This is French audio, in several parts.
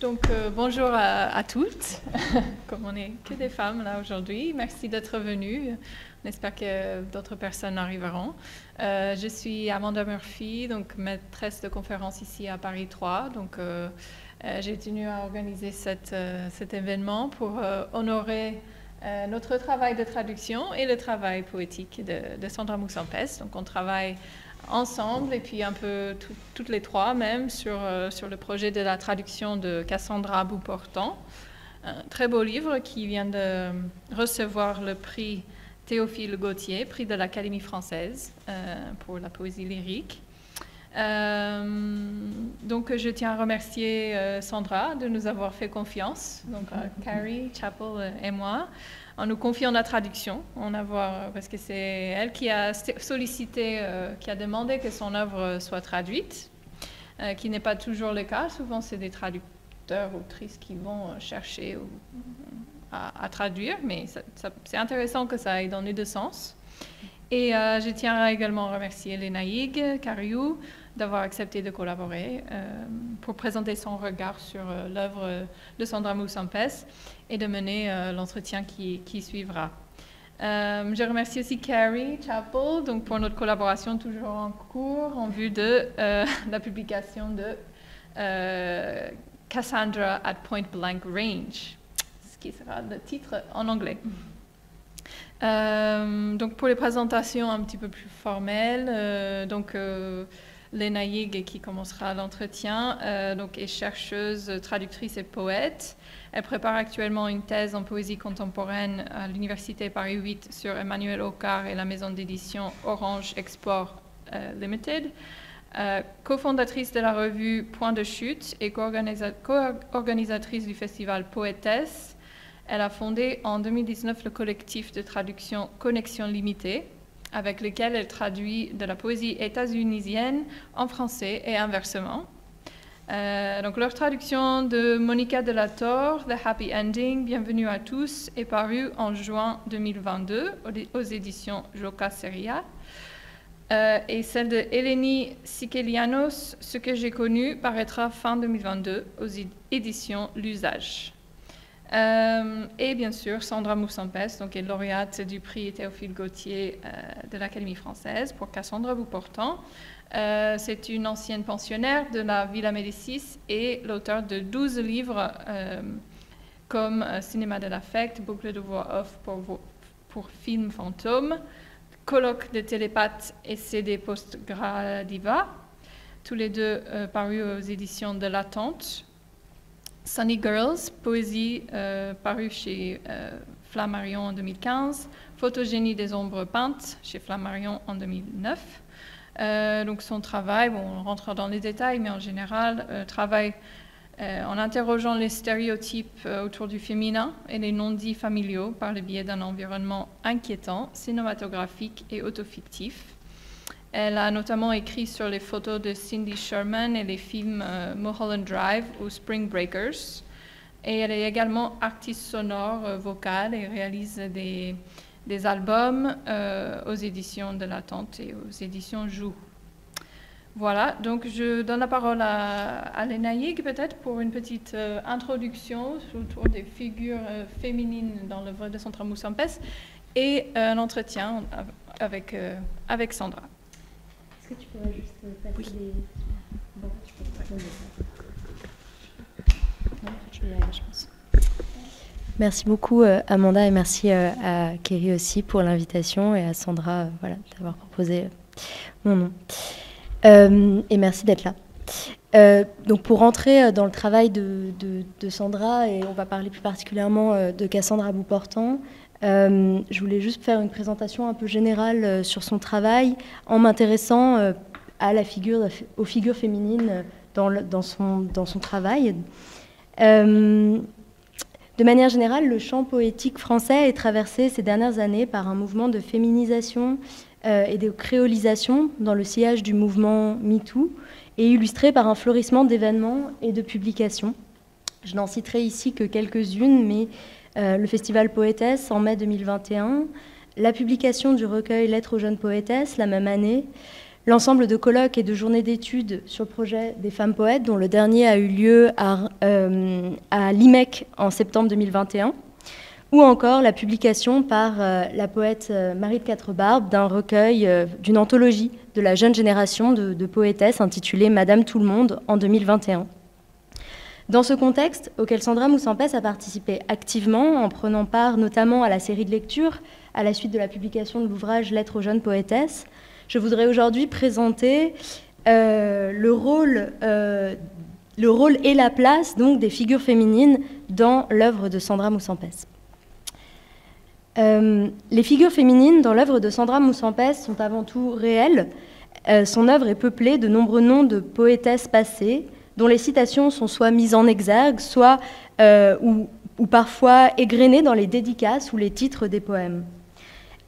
Donc, bonjour à toutes. Comme on n'est que des femmes là aujourd'hui, merci d'être venues. On espère que d'autres personnes arriveront. Je suis Amanda Murphy, donc maîtresse de conférence ici à Paris 3. Donc, j'ai tenu à organiser cet événement pour honorer notre travail de traduction et le travail poétique de Sandra Moussampès. Donc, on travaille ensemble et puis un peu toutes les trois même sur le projet de la traduction de Cassandra à bout portant, un très beau livre qui vient de recevoir le prix Théophile Gautier, prix de l'Académie française pour la poésie lyrique. Donc je tiens à remercier Sandra de nous avoir fait confiance, donc Carrie, Chapel et moi, en nous confiant la traduction, parce que c'est elle qui a sollicité, qui a demandé que son œuvre soit traduite, qui n'est pas toujours le cas. Souvent, c'est des traducteurs ou autrices qui vont chercher à traduire, mais c'est intéressant que ça aille dans les deux sens. Et je tiens à également remercier Léna Hig, Cariou, d'avoir accepté de collaborer pour présenter son regard sur l'œuvre de Sandra Moussampès et de mener l'entretien qui suivra. Je remercie aussi Carrie Chapel donc pour notre collaboration toujours en cours en vue de la publication de Cassandra at Point Blank Range, ce qui sera le titre en anglais. Donc pour les présentations un petit peu plus formelles, Léna Hig, qui commencera l'entretien, est chercheuse, traductrice et poète. Elle prépare actuellement une thèse en poésie contemporaine à l'Université Paris 8 sur Emmanuel Ocar et la maison d'édition Orange Export Limited. Cofondatrice de la revue Point de Chute et co-organisatrice du festival Poétesse, elle a fondé en 2019 le collectif de traduction Connexion Limitée, avec lequel elle traduit de la poésie états-unisienne en français et inversement. Donc leur traduction de Monica de la Torre, The Happy Ending, Bienvenue à tous, est parue en juin 2022 aux éditions Joka Seria. Et celle de Eleni Sikelianos, Ce que j'ai connu, paraîtra fin 2022 aux éditions L'Usage. Et bien sûr, Sandra Moussampès, est lauréate du prix Théophile Gautier de l'Académie française pour Cassandra à bout portant. C'est une ancienne pensionnaire de la Villa Médicis et l'auteur de 12 livres comme Cinéma de l'affect, Boucle de voix off pour Film Fantôme, Colloque de télépathe et CD Postgradiva, tous les deux parus aux éditions de l'Attente. Sunny Girls, poésie parue chez Flammarion en 2015, Photogénie des ombres peintes chez Flammarion en 2009. Donc son travail, on rentre dans les détails, mais en général, travaille en interrogeant les stéréotypes autour du féminin et les non-dits familiaux par le biais d'un environnement inquiétant, cinématographique et autofictif. Elle a notamment écrit sur les photos de Cindy Sherman et les films Mulholland Drive ou Spring Breakers. Et elle est également artiste sonore, vocale et réalise des albums aux éditions de l'Attente et aux éditions Joux. Voilà, donc je donne la parole à Léna Hig peut-être pour une petite introduction autour des figures féminines dans l'œuvre de Sandra Moussampès et un entretien avec Sandra. Est-ce que tu pourrais juste passer les... Bon, tu peux je vais y arriver, je pense. Merci beaucoup Amanda et merci à Kerry aussi pour l'invitation et à Sandra d'avoir proposé mon nom. Et merci d'être là. Donc pour rentrer dans le travail de Sandra, et on va parler plus particulièrement de Cassandra à bout portant, je voulais juste faire une présentation un peu générale sur son travail en m'intéressant aux figures féminines dans son travail. De manière générale, le champ poétique français est traversé ces dernières années par un mouvement de féminisation et de créolisation dans le sillage du mouvement MeToo et illustré par un florissement d'événements et de publications. Je n'en citerai ici que quelques-unes, mais le festival Poétesse en mai 2021, la publication du recueil Lettres aux jeunes poétesses la même année, l'ensemble de colloques et de journées d'études sur le projet des femmes poètes, dont le dernier a eu lieu à l'IMEC en septembre 2021, ou encore la publication par la poète Marie de Quatre-Barbes d'un recueil, d'une anthologie de la jeune génération de poétesses intitulée Madame Tout le Monde en 2021. Dans ce contexte, auquel Sandra Moussampès a participé activement, en prenant part notamment à la série de lectures à la suite de la publication de l'ouvrage Lettres aux jeunes poétesses, je voudrais aujourd'hui présenter le rôle et la place donc, des figures féminines dans l'œuvre de Sandra Moussampès. Les figures féminines dans l'œuvre de Sandra Moussampès sont avant tout réelles. Son œuvre est peuplée de nombreux noms de poétesses passées, dont les citations sont soit mises en exergue, soit ou parfois égrenées dans les dédicaces ou les titres des poèmes.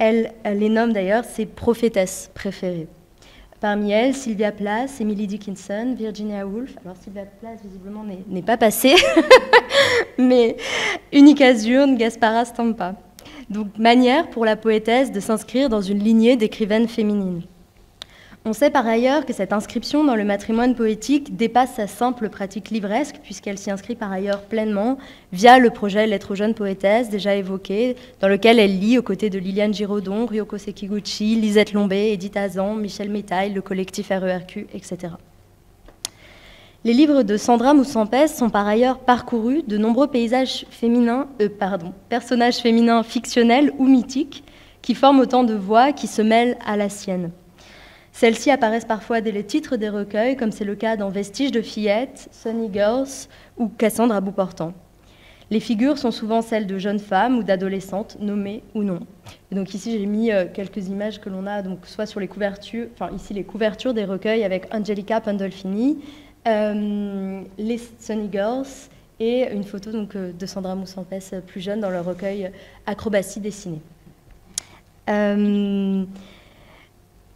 Elle les nomme d'ailleurs ses prophétesses préférées. Parmi elles, Sylvia Plath, Emily Dickinson, Virginia Woolf. Alors Sylvia Plath, visiblement, n'est pas passée, mais Unica Zurn, Gaspara Stampa. Donc, manière pour la poétesse de s'inscrire dans une lignée d'écrivaines féminines. On sait par ailleurs que cette inscription dans le matrimoine poétique dépasse sa simple pratique livresque, puisqu'elle s'y inscrit par ailleurs pleinement via le projet Lettres aux jeunes poétesses, déjà évoqué, dans lequel elle lit aux côtés de Liliane Giraudon, Ryoko Sekiguchi, Lisette Lombé, Edith Hazan, Michel Métaille, le collectif RERQ, etc. Les livres de Sandra Moussampès sont par ailleurs parcourus de nombreux personnages féminins fictionnels ou mythiques qui forment autant de voix qui se mêlent à la sienne. Celles-ci apparaissent parfois dès les titres des recueils, comme c'est le cas dans Vestiges de fillettes, Sunny Girls ou Cassandre à bout portant. Les figures sont souvent celles de jeunes femmes ou d'adolescentes, nommées ou non. Et donc ici, j'ai mis quelques images que l'on a donc soit sur les couvertures, enfin ici les couvertures des recueils avec Angelica Pandolfini, les Sunny Girls et une photo donc, de Sandra Moussampès plus jeune dans le recueil Acrobatie dessinée.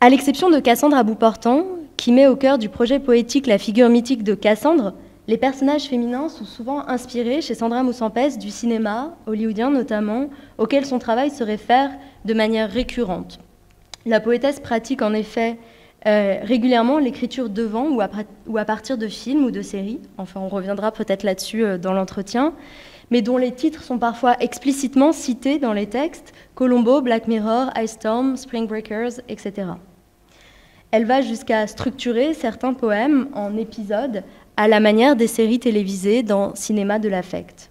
À l'exception de Cassandre à bout portant, qui met au cœur du projet poétique la figure mythique de Cassandre, les personnages féminins sont souvent inspirés chez Sandra Moussampès du cinéma, hollywoodien notamment, auquel son travail se réfère de manière récurrente. La poétesse pratique en effet régulièrement l'écriture devant ou à partir de films ou de séries, enfin on reviendra peut-être là-dessus dans l'entretien, mais dont les titres sont parfois explicitement cités dans les textes, Columbo, Black Mirror, Ice Storm, Spring Breakers, etc. Elle va jusqu'à structurer certains poèmes en épisodes à la manière des séries télévisées dans Cinéma de l'affect.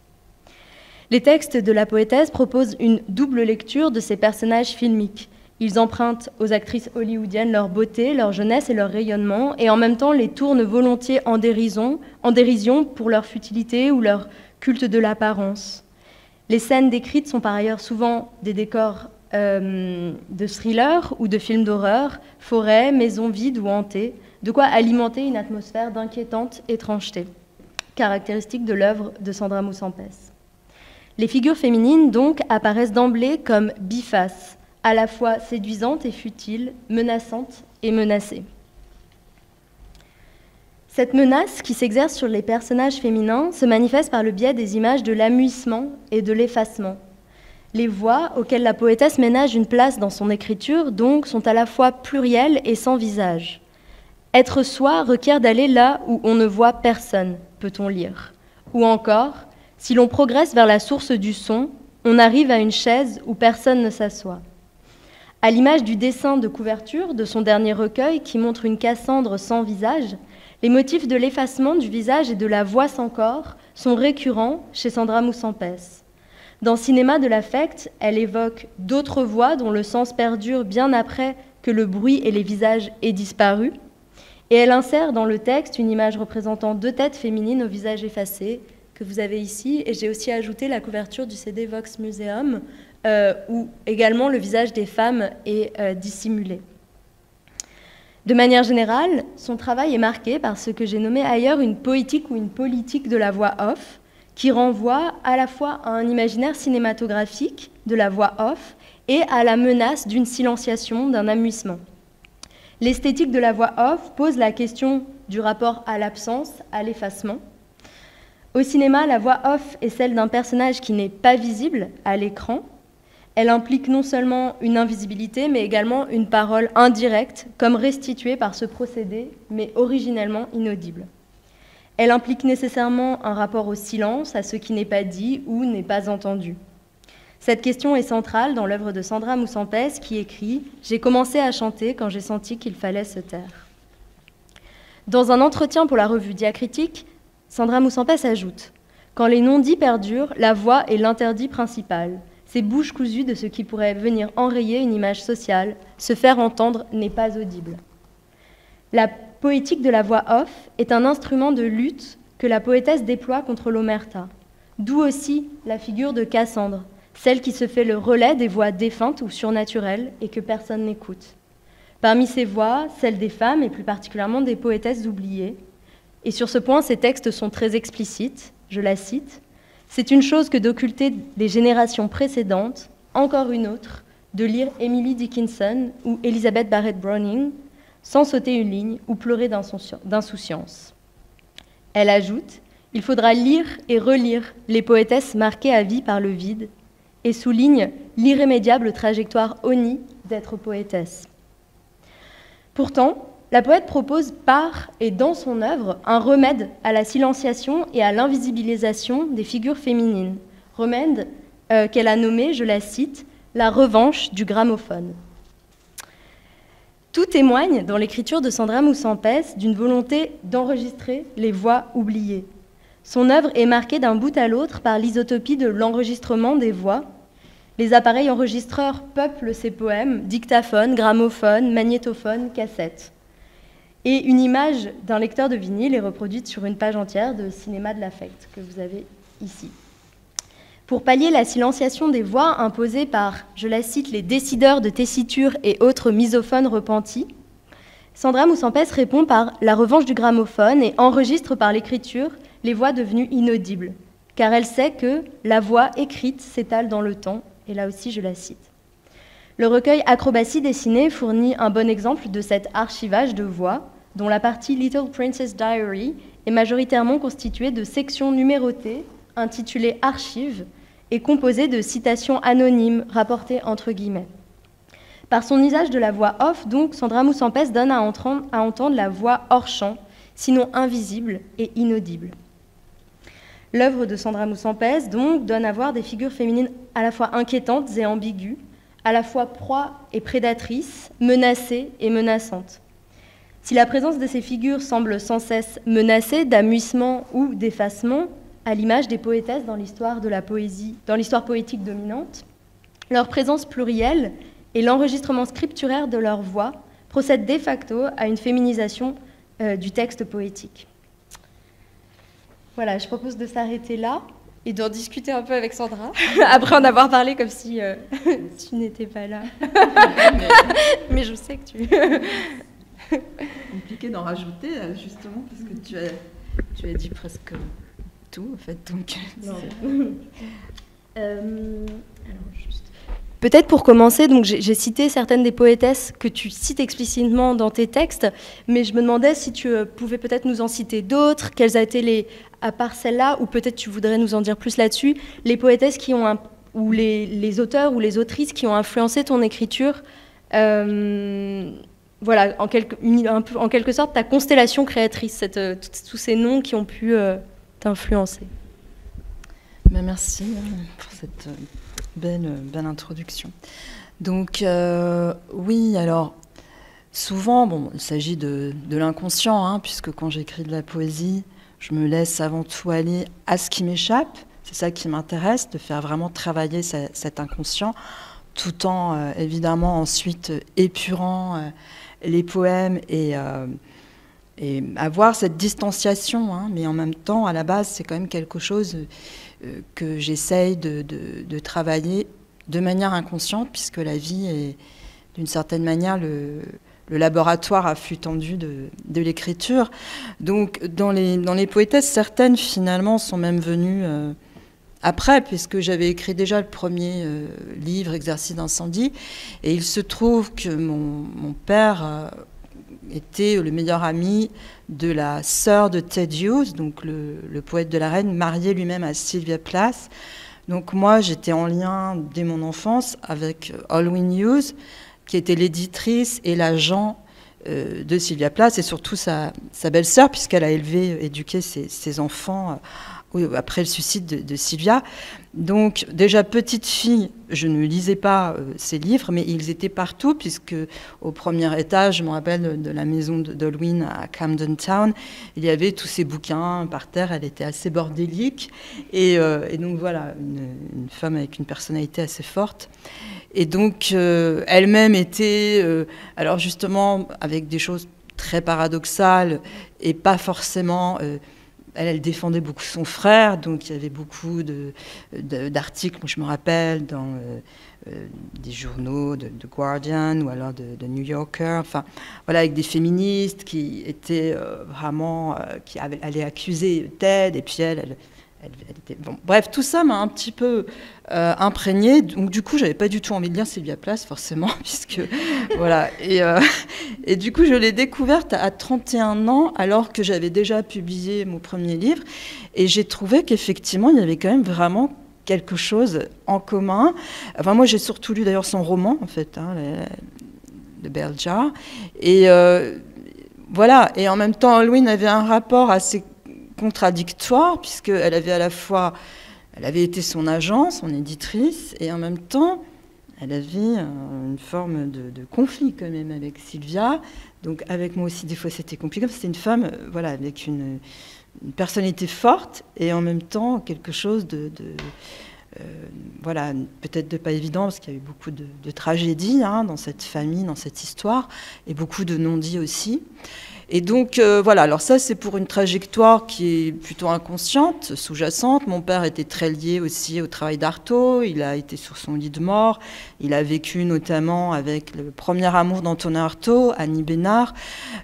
Les textes de la poétesse proposent une double lecture de ces personnages filmiques. Ils empruntent aux actrices hollywoodiennes leur beauté, leur jeunesse et leur rayonnement, et en même temps les tournent volontiers en dérision pour leur futilité ou leur culte de l'apparence. Les scènes décrites sont par ailleurs souvent des décors de thrillers ou de films d'horreur, forêts, maisons vides ou hantées, de quoi alimenter une atmosphère d'inquiétante étrangeté, caractéristique de l'œuvre de Sandra Moussampès. Les figures féminines, donc, apparaissent d'emblée comme bifaces, à la fois séduisantes et futiles, menaçantes et menacées. Cette menace qui s'exerce sur les personnages féminins se manifeste par le biais des images de l'amuissement et de l'effacement. Les voix auxquelles la poétesse ménage une place dans son écriture, donc, sont à la fois plurielles et sans visage. Être soi requiert d'aller là où on ne voit personne, peut-on lire. Ou encore, si l'on progresse vers la source du son, on arrive à une chaise où personne ne s'assoit. À l'image du dessin de couverture de son dernier recueil qui montre une Cassandre sans visage, les motifs de l'effacement du visage et de la voix sans corps sont récurrents chez Sandra Moussampès. Dans Cinéma de l'affect, elle évoque d'autres voix dont le sens perdure bien après que le bruit et les visages aient disparu, et elle insère dans le texte une image représentant deux têtes féminines au visage effacé, que vous avez ici, et j'ai aussi ajouté la couverture du CD Vox Museum, où également le visage des femmes est dissimulé. De manière générale, son travail est marqué par ce que j'ai nommé ailleurs une poétique ou une politique de la voix off, qui renvoie à la fois à un imaginaire cinématographique de la voix off et à la menace d'une silenciation, d'un amuissement. L'esthétique de la voix off pose la question du rapport à l'absence, à l'effacement. Au cinéma, la voix off est celle d'un personnage qui n'est pas visible à l'écran. Elle implique non seulement une invisibilité, mais également une parole indirecte, comme restituée par ce procédé, mais originellement inaudible. Elle implique nécessairement un rapport au silence, à ce qui n'est pas dit ou n'est pas entendu. Cette question est centrale dans l'œuvre de Sandra Moussampès qui écrit « J'ai commencé à chanter quand j'ai senti qu'il fallait se taire ». Dans un entretien pour la revue Diacritique, Sandra Moussampès ajoute « Quand les non-dits perdurent, la voix est l'interdit principal. Ces bouches cousues de ce qui pourrait venir enrayer une image sociale, se faire entendre n'est pas audible. » La poétique de la voix off est un instrument de lutte que la poétesse déploie contre l'omerta. D'où aussi la figure de Cassandre, celle qui se fait le relais des voix défuntes ou surnaturelles et que personne n'écoute. Parmi ces voix, celles des femmes et plus particulièrement des poétesses oubliées. Et sur ce point, ces textes sont très explicites, je la cite. « C'est une chose que d'occulter les générations précédentes, encore une autre, de lire Emily Dickinson ou Elizabeth Barrett Browning, sans sauter une ligne ou pleurer d'insouciance. » Elle ajoute « Il faudra lire et relire les poétesses marquées à vie par le vide et souligne l'irrémédiable trajectoire honnie d'être poétesse. » Pourtant, la poète propose par et dans son œuvre un remède à la silenciation et à l'invisibilisation des figures féminines, remède qu'elle a nommé, je la cite, « la revanche du gramophone ». Tout témoigne dans l'écriture de Sandra Moussampès d'une volonté d'enregistrer les voix oubliées. Son œuvre est marquée d'un bout à l'autre par l'isotopie de l'enregistrement des voix. Les appareils enregistreurs peuplent ses poèmes, dictaphones, gramophones, magnétophones, cassettes. Et une image d'un lecteur de vinyle est reproduite sur une page entière de Cinéma de l'affect que vous avez ici. Pour pallier la silenciation des voix imposée par, je la cite, les décideurs de tessiture et autres misophones repentis, Sandra Moussampès répond par la revanche du gramophone et enregistre par l'écriture les voix devenues inaudibles, car elle sait que la voix écrite s'étale dans le temps, et là aussi je la cite. Le recueil Acrobatie dessinée fournit un bon exemple de cet archivage de voix, dont la partie Little Princess Diary est majoritairement constituée de sections numérotées, intitulées Archives, et composée de citations anonymes rapportées entre guillemets. Par son usage de la voix off, donc, Sandra Moussampès donne à entendre la voix hors champ, sinon invisible et inaudible. L'œuvre de Sandra Moussampès, donc, donne à voir des figures féminines à la fois inquiétantes et ambiguës, à la fois proies et prédatrices, menacées et menaçantes. Si la présence de ces figures semble sans cesse menacée d'amuissement ou d'effacement, à l'image des poétesses dans l'histoire de la poésie, dans l'histoire poétique dominante, leur présence plurielle et l'enregistrement scripturaire de leur voix procèdent de facto à une féminisation du texte poétique. Voilà, je propose de s'arrêter là et d'en discuter un peu avec Sandra, après en avoir parlé comme si tu n'étais pas là. Mais je sais que tu... Compliqué d'en rajouter, justement, parce que tu as dit presque tout, en fait. Donc, peut-être pour commencer, donc j'ai cité certaines des poétesses que tu cites explicitement dans tes textes, mais je me demandais si tu pouvais peut-être nous en citer d'autres, quelles ont été à part celle-là, ou peut-être tu voudrais nous en dire plus là-dessus, les poétesses qui ont ou les auteurs ou les autrices qui ont influencé ton écriture, voilà, en quelque sorte ta constellation créatrice, tous ces noms qui ont pu t'influencer. Ben merci pour cette belle introduction. Donc oui, alors souvent, bon, il s'agit de l'inconscient, hein, puisque quand j'écris de la poésie, je me laisse avant tout aller à ce qui m'échappe. C'est ça qui m'intéresse, de faire vraiment travailler cet inconscient, tout en évidemment ensuite épurant les poèmes et avoir cette distanciation, hein, mais en même temps, à la base, c'est quand même quelque chose que j'essaye de travailler de manière inconsciente, puisque la vie est d'une certaine manière le laboratoire à flux tendu de l'écriture. Donc, dans les poétesses, certaines, finalement, sont même venues après, puisque j'avais écrit déjà le premier livre, Exercice d'incendie, et il se trouve que mon père était le meilleur ami de la sœur de Ted Hughes, donc le poète de la Reine, marié lui-même à Sylvia Plath. Donc moi, j'étais en lien dès mon enfance avec Allwyn News, qui était l'éditrice et l'agent de Sylvia Plath, et surtout sa belle-sœur, puisqu'elle a éduqué ses enfants après le suicide de Sylvia. Donc déjà petite fille, je ne lisais pas ces livres, mais ils étaient partout, puisque au premier étage, je me rappelle de la maison d'Allwyn à Camden Town, il y avait tous ces bouquins par terre. Elle était assez bordélique, et donc voilà, une femme avec une personnalité assez forte. Et donc elle-même était, alors justement avec des choses très paradoxales et pas forcément... Elle défendait beaucoup son frère, donc il y avait beaucoup d'articles, moi je me rappelle, dans des journaux de Guardian ou alors de New Yorker, enfin voilà, avec des féministes qui étaient vraiment, qui allaient accuser Ted, et puis elle était... Bon, bref, tout ça m'a un petit peu imprégnée. Donc du coup, j'avais pas du tout envie de lire Sylvia Plath, forcément, puisque voilà. Et du coup, je l'ai découverte à 31 ans, alors que j'avais déjà publié mon premier livre, et j'ai trouvé qu'effectivement, il y avait quand même vraiment quelque chose en commun. Enfin, moi, j'ai surtout lu d'ailleurs son roman, en fait, hein, de Bell Jar, et voilà. Et en même temps, Allwyn avait un rapport assez contradictoire, puisqu'elle avait à la fois, elle avait été son agent, son éditrice, et en même temps, elle avait une forme de conflit quand même avec Sylvia. Donc avec moi aussi, des fois, c'était compliqué. C'était une femme, voilà, avec une personnalité forte, et en même temps, quelque chose voilà, peut-être de pas évident, parce qu'il y a eu beaucoup de tragédies hein, dans cette famille, dans cette histoire, et beaucoup de non-dits aussi. Et donc, voilà, alors ça, c'est pour une trajectoire qui est plutôt inconsciente, sous-jacente. Mon père était très lié aussi au travail d'Artaud, il a été sur son lit de mort, il a vécu notamment avec le premier amour d'Antonin Artaud, Annie Bénard.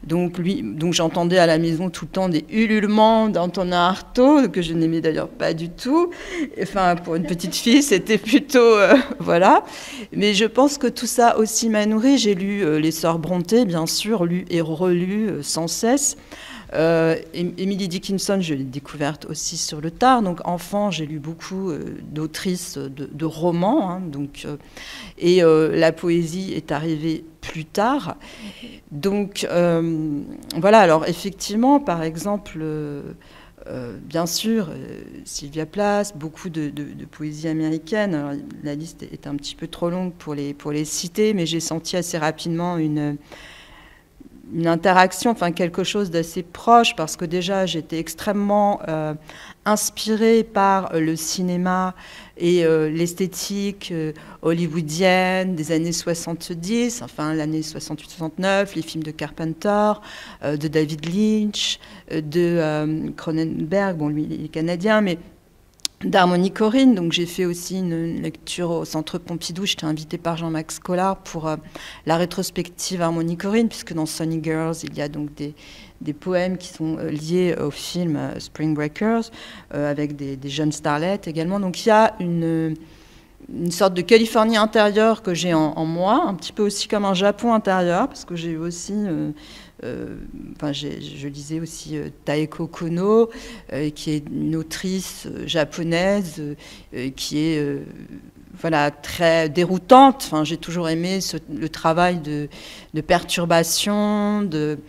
Donc j'entendais à la maison tout le temps des ululements d'Antonin Artaud, que je n'aimais d'ailleurs pas du tout. Enfin, pour une petite fille, c'était plutôt... voilà. Mais je pense que tout ça aussi m'a nourri. J'ai lu les Sœurs Brontë, bien sûr, lu et relu sans cesse. Emily Dickinson, je l'ai découverte aussi sur le tard. Donc, enfant, j'ai lu beaucoup d'autrices de romans. Hein, et la poésie est arrivée plus tard. Donc, voilà. Alors, effectivement, par exemple... bien sûr, Sylvia Plath, beaucoup de poésie américaine. Alors, la liste est un petit peu trop longue pour les citer, mais j'ai senti assez rapidement une interaction, enfin quelque chose d'assez proche, parce que déjà j'étais extrêmement inspirée par le cinéma et l'esthétique hollywoodienne des années 70, enfin l'année 68-69, les films de Carpenter, de David Lynch, de Cronenberg, bon lui il est canadien, mais d'Harmony Corinne. Donc j'ai fait aussi une lecture au Centre Pompidou. J'étais invitée par Jean-Max Collard pour la rétrospective Harmony Corinne, puisque dans Sunny Girls, il y a donc des poèmes qui sont liés au film Spring Breakers, avec des jeunes starlets également. Donc il y a une sorte de Californie intérieure que j'ai en moi, un petit peu aussi comme un Japon intérieur, parce que j'ai eu aussi... je lisais aussi Taeko Kono, qui est une autrice japonaise qui est voilà, très déroutante. Enfin, j'ai toujours aimé le travail de perturbation, de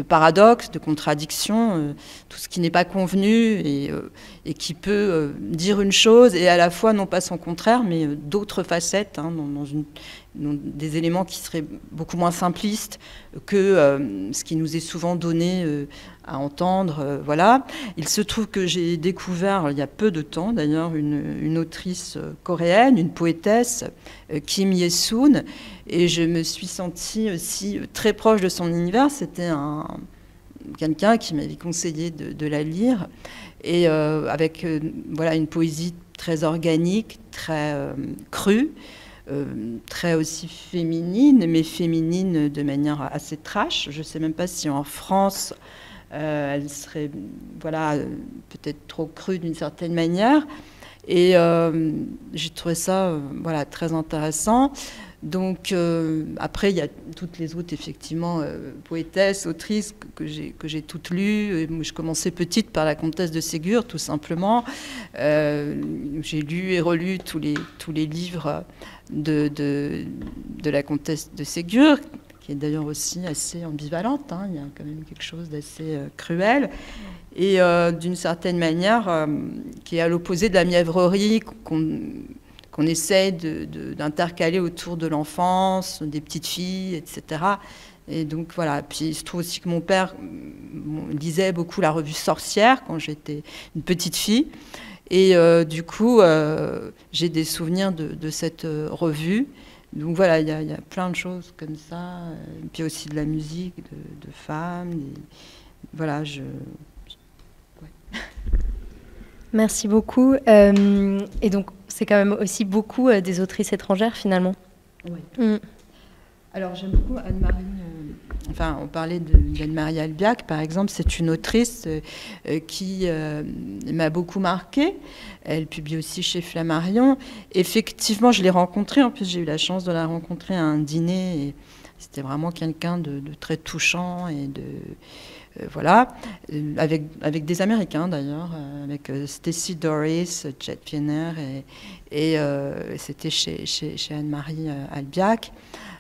paradoxe, de contradiction, tout ce qui n'est pas convenu et qui peut dire une chose et à la fois non pas son contraire, mais d'autres facettes, hein, dans des éléments qui seraient beaucoup moins simplistes que ce qui nous est souvent donné à entendre. Voilà. Il se trouve que j'ai découvert, il y a peu de temps d'ailleurs, une autrice coréenne, une poétesse, Kim Ye-soon, et je me suis sentie aussi très proche de son univers. C'était quelqu'un qui m'avait conseillé de la lire, et avec voilà, une poésie très organique, très crue, très aussi féminine, mais féminine de manière assez trash. Je ne sais même pas si en France, elle serait voilà, peut-être trop crue d'une certaine manière. Et j'ai trouvé ça voilà, très intéressant. Donc, après, il y a toutes les autres, effectivement, poétesses, autrices que j'ai toutes lues. Je commençais petite par la comtesse de Ségur, tout simplement. J'ai lu et relu tous les livres de la comtesse de Ségur, qui est d'ailleurs aussi assez ambivalente. Hein. Il y a quand même quelque chose d'assez cruel. Et d'une certaine manière, qui est à l'opposé de la mièvrerie qu'on essaie d'intercaler autour de l'enfance, des petites filles, etc. Et donc voilà. Puis il se trouve aussi que mon père lisait beaucoup la revue Sorcière quand j'étais une petite fille. Et du coup, j'ai des souvenirs de cette revue. Donc voilà, il y a plein de choses comme ça. Et puis aussi de la musique, de femmes. Voilà, ouais. Merci beaucoup. Et donc, c'est quand même aussi beaucoup des autrices étrangères, finalement. Oui. Alors, j'aime beaucoup Anne-Marie... on parlait d'Anne-Marie Albiac, par exemple. C'est une autrice qui m'a beaucoup marquée. Elle publie aussi chez Flammarion. Effectivement, je l'ai rencontrée. En plus, j'ai eu la chance de la rencontrer à un dîner. Et c'était vraiment quelqu'un de très touchant et voilà, avec des Américains d'ailleurs, avec Stacy Doris, Chet Pienner, et c'était chez Anne-Marie Albiac.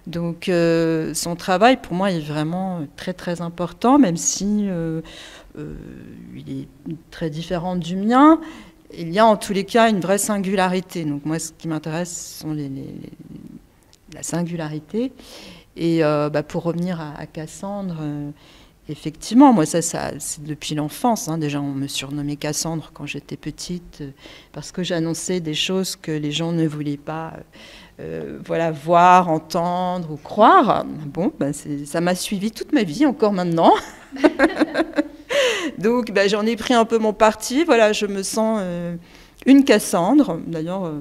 Donc son travail pour moi est vraiment très très important, même si il est très différent du mien. Il y a en tous les cas une vraie singularité. Donc moi, ce qui m'intéresse sont la singularité. Et pour revenir à Cassandre, effectivement, moi, ça c'est depuis l'enfance. Hein. Déjà, on me surnommait Cassandre quand j'étais petite, parce que j'annonçais des choses que les gens ne voulaient pas voir, entendre ou croire. Bon, ça m'a suivi toute ma vie, encore maintenant. Donc, j'en ai pris un peu mon parti. Voilà, je me sens une Cassandre. D'ailleurs,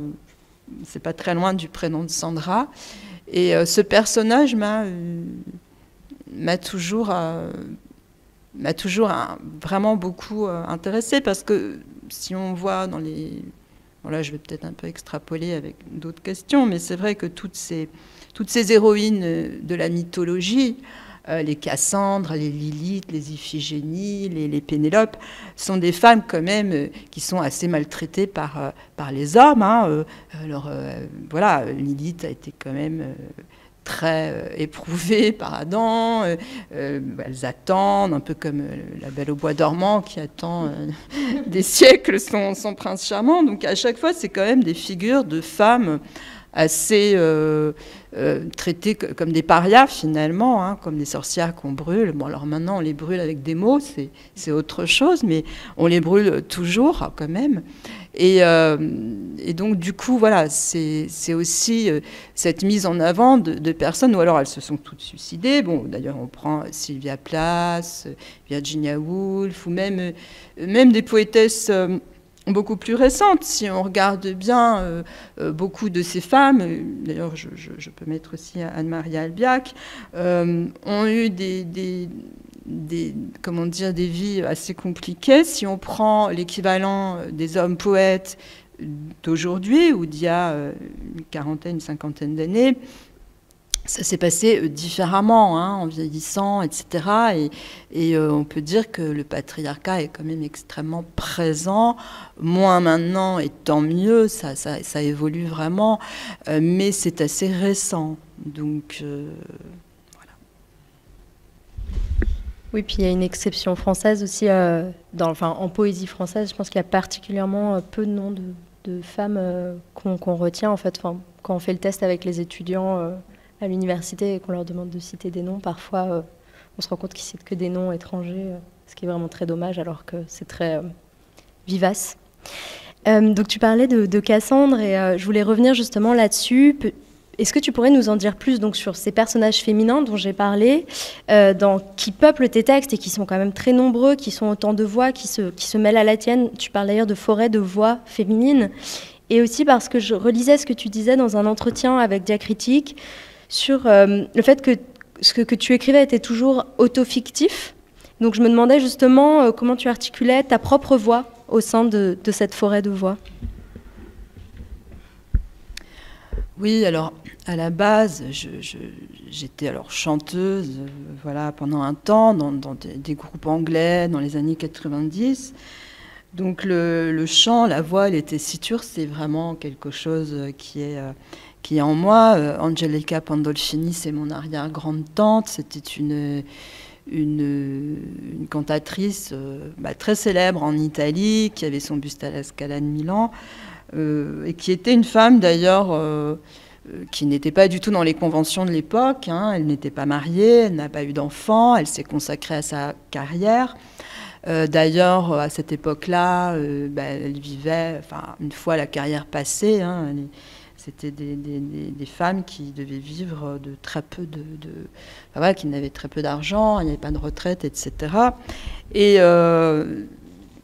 c'est pas très loin du prénom de Sandra. Et ce personnage m'a toujours vraiment beaucoup intéressée, parce que si on voit dans les... Voilà, je vais peut-être un peu extrapoler avec d'autres questions, mais c'est vrai que toutes ces héroïnes de la mythologie, les Cassandres, les Lilith, les Iphigénie, les Pénélope, sont des femmes quand même qui sont assez maltraitées par les hommes. Hein. Alors voilà, Lilith a été quand même... très éprouvées par Adam, elles attendent, un peu comme la Belle au bois dormant qui attend des siècles son prince charmant. Donc à chaque fois, c'est quand même des figures de femmes assez traitées comme des parias finalement, hein, comme des sorcières qu'on brûle. Bon, alors maintenant, on les brûle avec des mots, c'est autre chose, mais on les brûle toujours quand même. Et donc, du coup, voilà, c'est aussi cette mise en avant de personnes, ou alors elles se sont toutes suicidées. Bon, d'ailleurs, on prend Sylvia Plath, Virginia Woolf, ou même des poétesses beaucoup plus récentes. Si on regarde bien, beaucoup de ces femmes, d'ailleurs, je peux mettre aussi Anne-Marie Albiac, ont eu des vies assez compliquées. Si on prend l'équivalent des hommes poètes d'aujourd'hui, ou d'il y a une quarantaine, une cinquantaine d'années, ça s'est passé différemment, hein, en vieillissant, etc. Et on peut dire que le patriarcat est quand même extrêmement présent, moins maintenant, et tant mieux, ça évolue vraiment, mais c'est assez récent. Donc... Oui, puis il y a une exception française aussi, en poésie française, je pense qu'il y a particulièrement peu de noms de femmes qu'on retient, en fait. Enfin, quand on fait le test avec les étudiants à l'université et qu'on leur demande de citer des noms, parfois on se rend compte qu'ils citent que des noms étrangers, ce qui est vraiment très dommage, alors que c'est très vivace. Donc tu parlais de Cassandre, et je voulais revenir justement là-dessus. Est-ce que tu pourrais nous en dire plus donc, sur ces personnages féminins dont j'ai parlé, qui peuplent tes textes et qui sont quand même très nombreux, qui sont autant de voix, qui se mêlent à la tienne. Tu parles d'ailleurs de forêt de voix féminines. Et aussi parce que je relisais ce que tu disais dans un entretien avec Diacritique sur le fait que ce que tu écrivais était toujours autofictif. Donc je me demandais justement comment tu articulais ta propre voix au sein de cette forêt de voix. Oui, alors à la base, j'étais alors chanteuse, voilà, pendant un temps dans des groupes anglais dans les années 90. Donc le chant, la voix, les tessitures, c'est vraiment quelque chose qui est en moi. Angelica Pandolfini, c'est mon arrière-grande-tante. C'était une cantatrice très célèbre en Italie, qui avait son buste à la Scala de Milan, et qui était une femme d'ailleurs qui n'était pas du tout dans les conventions de l'époque. Hein. Elle n'était pas mariée, elle n'a pas eu d'enfant, elle s'est consacrée à sa carrière. D'ailleurs, à cette époque-là, elle vivait, enfin, une fois la carrière passée, hein, c'était des femmes qui devaient vivre de très peu enfin, voilà, qui n'avaient très peu d'argent, il n'y avait pas de retraite, etc. Et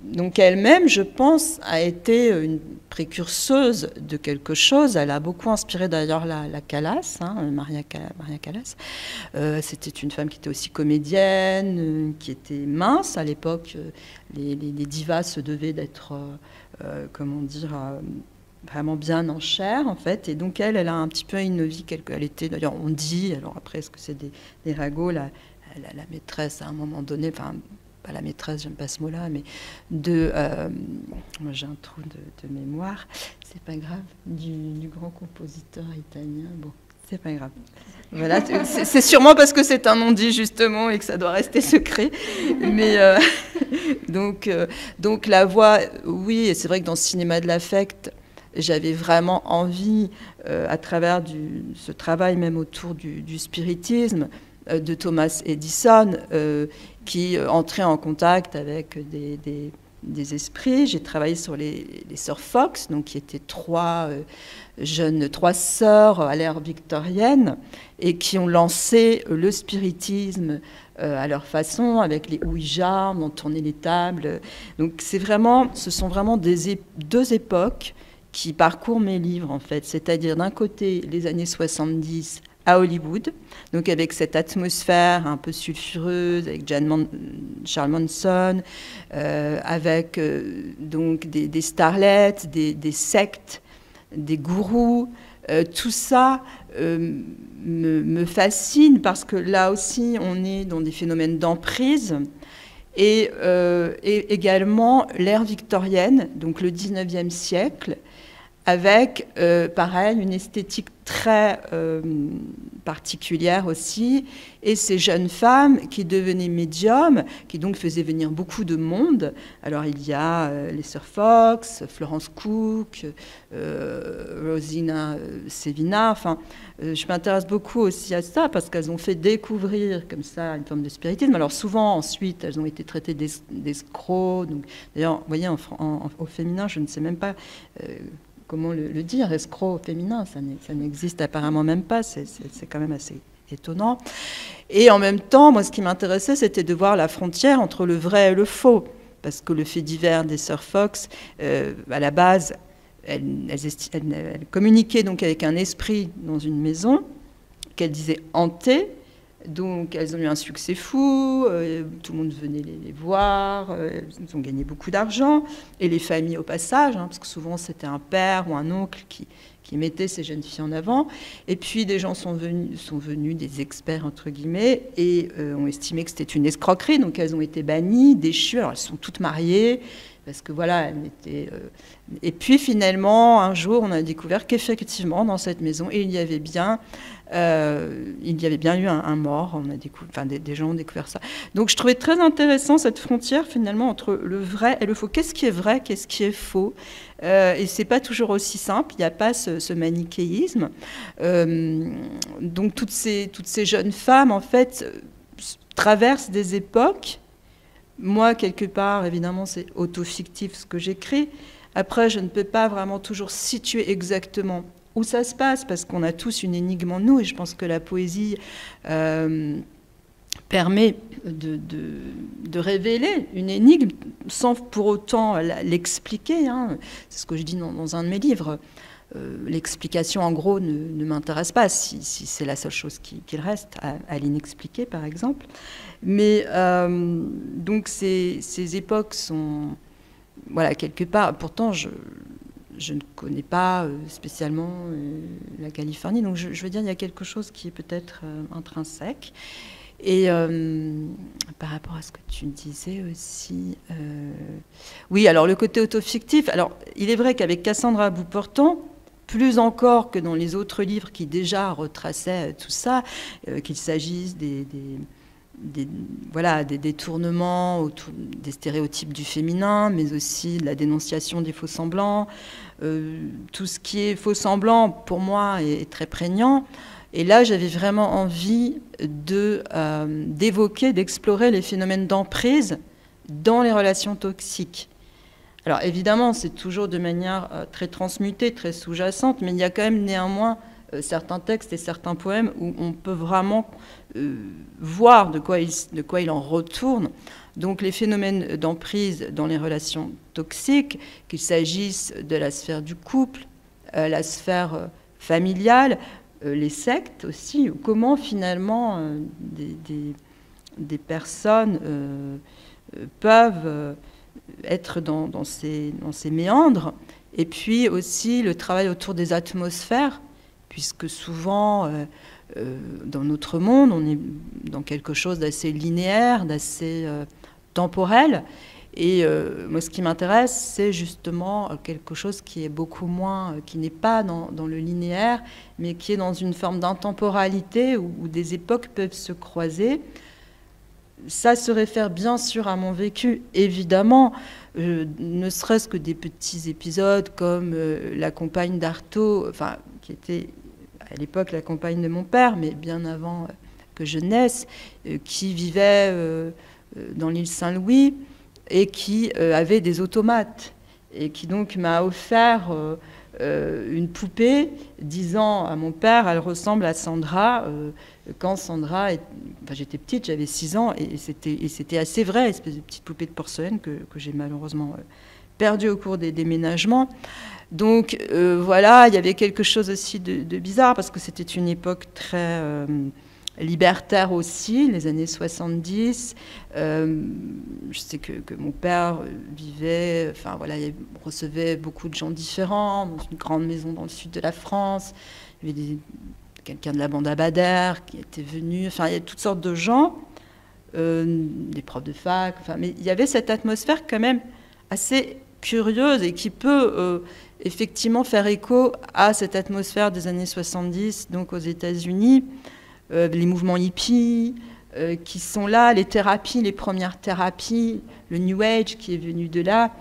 donc elle-même, je pense, a été une précurseuse de quelque chose. Elle a beaucoup inspiré d'ailleurs la Callas, hein, Maria Callas. C'était une femme qui était aussi comédienne, qui était mince à l'époque. Les divas se devaient d'être, comment dire, vraiment bien en chair, en fait. Et donc elle a un petit peu une vie, elle était, d'ailleurs on dit, alors après est-ce que c'est des ragots, la maîtresse à un moment donné, enfin pas la maîtresse, j'aime pas ce mot-là, mais moi j'ai un trou de mémoire, c'est pas grave, du grand compositeur italien, bon, c'est pas grave. Voilà, c'est sûrement parce que c'est un non-dit justement et que ça doit rester secret. Mais donc la voix, oui, et c'est vrai que dans le cinéma de l'affect, j'avais vraiment envie, à travers ce travail même autour du spiritisme, de Thomas Edison, qui entrait en contact avec des esprits. J'ai travaillé sur les sœurs Fox, donc qui étaient trois sœurs à l'ère victorienne et qui ont lancé le spiritisme à leur façon, avec les Ouija, on tournait les tables. Donc ce sont vraiment deux époques qui parcourent mes livres, en fait. C'est-à-dire, d'un côté, les années 70 à Hollywood, donc avec cette atmosphère un peu sulfureuse, avec Charles Manson, avec donc des starlets, des sectes, des gourous. Tout ça me fascine parce que là aussi, on est dans des phénomènes d'emprise. Et également l'ère victorienne, donc le 19e siècle, avec, pareil, une esthétique très particulière aussi, et ces jeunes femmes qui devenaient médiums, qui donc faisaient venir beaucoup de monde. Alors il y a les sœurs Fox, Florence Cook, Rosina Sevina, enfin, je m'intéresse beaucoup aussi à ça, parce qu'elles ont fait découvrir comme ça une forme de spiritisme. Alors souvent, ensuite, elles ont été traitées d'escrocs. D'ailleurs, vous voyez, au féminin, je ne sais même pas... comment le dire, escroc féminin, ça n'existe apparemment même pas, c'est quand même assez étonnant. Et en même temps, moi, ce qui m'intéressait, c'était de voir la frontière entre le vrai et le faux, parce que le fait divers des sœurs Fox, à la base, elles communiquaient donc avec un esprit dans une maison, qu'elles disaient hanté. Donc, elles ont eu un succès fou, tout le monde venait les voir, elles ont gagné beaucoup d'argent, et les familles au passage, hein, parce que souvent c'était un père ou un oncle qui mettait ces jeunes filles en avant. Et puis des gens sont venus, des experts entre guillemets, et ont estimé que c'était une escroquerie, donc elles ont été bannies, déchues. Alors elles sont toutes mariées, parce que voilà, elles étaient... Et puis finalement, un jour, on a découvert qu'effectivement, dans cette maison, il y avait bien eu un mort. Des gens ont découvert ça. Donc je trouvais très intéressant cette frontière finalement entre le vrai et le faux. Qu'est-ce qui est vrai, qu'est-ce qui est faux? Et c'est pas toujours aussi simple. Il n'y a pas ce manichéisme. Donc toutes ces jeunes femmes, en fait, traversent des époques. Moi, quelque part, évidemment, c'est auto-fictif ce que j'écris. Après, je ne peux pas vraiment toujours situer exactement où ça se passe, parce qu'on a tous une énigme en nous, et je pense que la poésie permet de révéler une énigme sans pour autant l'expliquer. Hein. C'est ce que je dis dans un de mes livres. L'explication, en gros, ne m'intéresse pas, si c'est la seule chose qu'il reste à l'inexpliqué, par exemple. Mais donc ces époques sont, voilà, quelque part, pourtant je ne connais pas spécialement la Californie, donc je veux dire, il y a quelque chose qui est peut-être intrinsèque. Et par rapport à ce que tu disais aussi, oui, alors le côté autofictif, alors il est vrai qu'avec Cassandra à bout portant, plus encore que dans les autres livres qui déjà retraçaient tout ça, qu'il s'agisse des détournements autour des stéréotypes du féminin, mais aussi de la dénonciation des faux-semblants. Tout ce qui est faux-semblant, pour moi, est très prégnant. Et là, j'avais vraiment envie d'évoquer, d'explorer les phénomènes d'emprise dans les relations toxiques. Alors évidemment, c'est toujours de manière très transmutée, très sous-jacente, mais il y a quand même néanmoins certains textes et certains poèmes où on peut vraiment voir de quoi il en retourne. Donc les phénomènes d'emprise dans les relations toxiques, qu'il s'agisse de la sphère du couple, la sphère familiale, les sectes aussi, comment finalement des personnes peuvent être dans ces méandres, et puis aussi le travail autour des atmosphères, puisque souvent, dans notre monde, on est dans quelque chose d'assez linéaire, d'assez temporel. Et moi, ce qui m'intéresse, c'est justement quelque chose qui est beaucoup moins, qui n'est pas dans le linéaire, mais qui est dans une forme d'intemporalité où des époques peuvent se croiser. Ça se réfère bien sûr à mon vécu, évidemment, ne serait-ce que des petits épisodes comme la compagne d'Artaud, enfin, qui était à l'époque la compagne de mon père, mais bien avant que je naisse, qui vivait dans l'île Saint-Louis et qui avait des automates, et qui donc m'a offert une poupée disant à mon père, elle ressemble à Sandra, quand Sandra, enfin, j'étais petite, j'avais 6 ans, et c'était assez vrai, espèce de petite poupée de porcelaine que j'ai malheureusement perdue au cours des déménagements. Donc voilà, il y avait quelque chose aussi de bizarre, parce que c'était une époque très libertaire aussi, les années 70. Je sais que mon père vivait, enfin voilà, il recevait beaucoup de gens différents, dans une grande maison dans le sud de la France. Il y avait quelqu'un de la bande Abadère qui était venu, enfin il y a toutes sortes de gens, des profs de fac, enfin, mais il y avait cette atmosphère quand même assez curieuse et qui peut effectivement faire écho à cette atmosphère des années 70, donc aux États-Unis, les mouvements hippies qui sont là, les thérapies, les premières thérapies, le New Age qui est venu de là,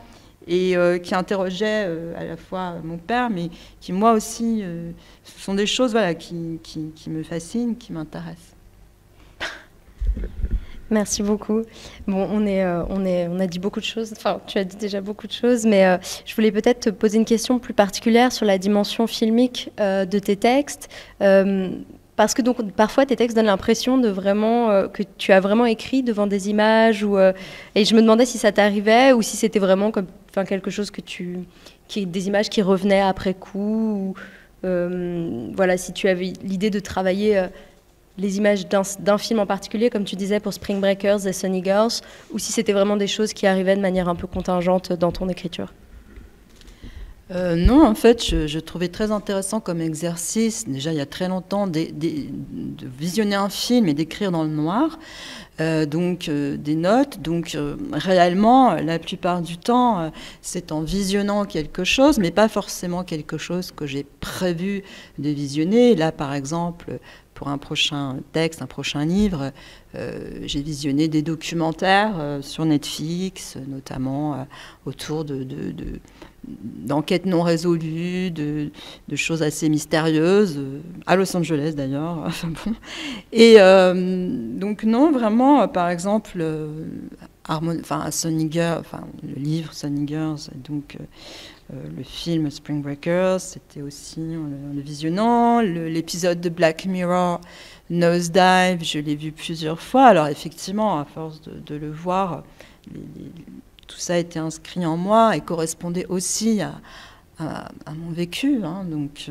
et qui interrogeait à la fois mon père, mais qui moi aussi, ce sont des choses voilà, qui me fascinent, qui m'intéressent. Merci beaucoup. Bon, on a dit beaucoup de choses, enfin tu as dit déjà beaucoup de choses, mais je voulais peut-être te poser une question plus particulière sur la dimension filmique de tes textes. Parce que donc, parfois, tes textes donnent l'impression de vraiment, que tu as vraiment écrit devant des images. Et je me demandais si ça t'arrivait ou si c'était vraiment comme, quelque chose des images qui revenaient après coup. Voilà, si tu avais l'idée de travailler les images d'un film en particulier, comme tu disais pour Spring Breakers et Sunny Girls, ou si c'était vraiment des choses qui arrivaient de manière un peu contingente dans ton écriture. Non, en fait, je trouvais très intéressant comme exercice, déjà il y a très longtemps, de visionner un film et d'écrire dans le noir, donc des notes. Donc réellement, la plupart du temps, c'est en visionnant quelque chose, mais pas forcément quelque chose que j'ai prévu de visionner. Là, par exemple, pour un prochain texte, un prochain livre, j'ai visionné des documentaires sur Netflix, notamment autour d'enquêtes non résolues, de choses assez mystérieuses, à Los Angeles d'ailleurs. Enfin, bon. Et donc non, vraiment, par exemple, Sunny Girls, le livre Sunny Girls, donc le film Spring Breakers, c'était aussi le visionnant. L'épisode de Black Mirror, Nosedive, je l'ai vu plusieurs fois. Alors effectivement, à force de le voir, tout ça a été inscrit en moi et correspondait aussi à mon vécu. Hein, donc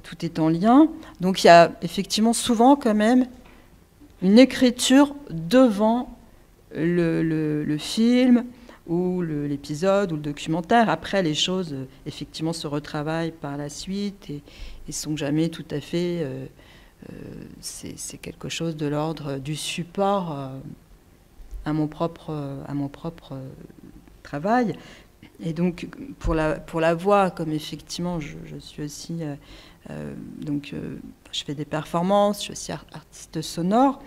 tout est en lien. Donc il y a effectivement souvent quand même une écriture devant le film ou l'épisode ou le documentaire. Après, les choses, effectivement, se retravaillent par la suite et sont jamais tout à fait... c'est quelque chose de l'ordre du support à mon propre travail. Et donc, pour la voix, comme effectivement, je suis aussi... je fais des performances, je suis aussi artiste sonore.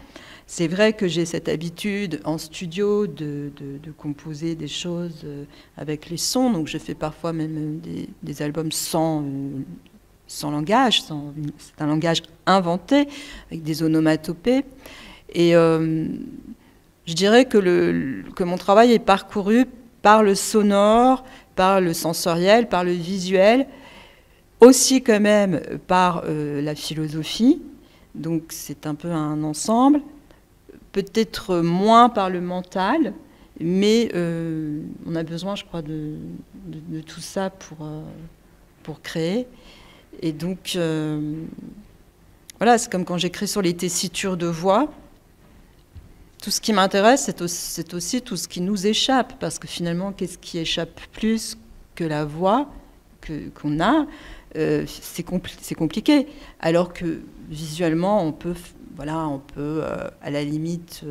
C'est vrai que j'ai cette habitude en studio de composer des choses avec les sons. Donc, je fais parfois même des albums sans langage. C'est un langage inventé, avec des onomatopées. Et je dirais que mon travail est parcouru par le sonore, par le sensoriel, par le visuel, aussi quand même par la philosophie. Donc c'est un peu un ensemble, peut-être moins par le mental, mais on a besoin, je crois, de tout ça pour créer. Et donc, voilà, c'est comme quand j'écris sur les tessitures de voix. Tout ce qui m'intéresse, c'est aussi tout ce qui nous échappe, parce que finalement, qu'est-ce qui échappe plus que la voix qu'on a? C'est compliqué. Alors que visuellement, on peut à la limite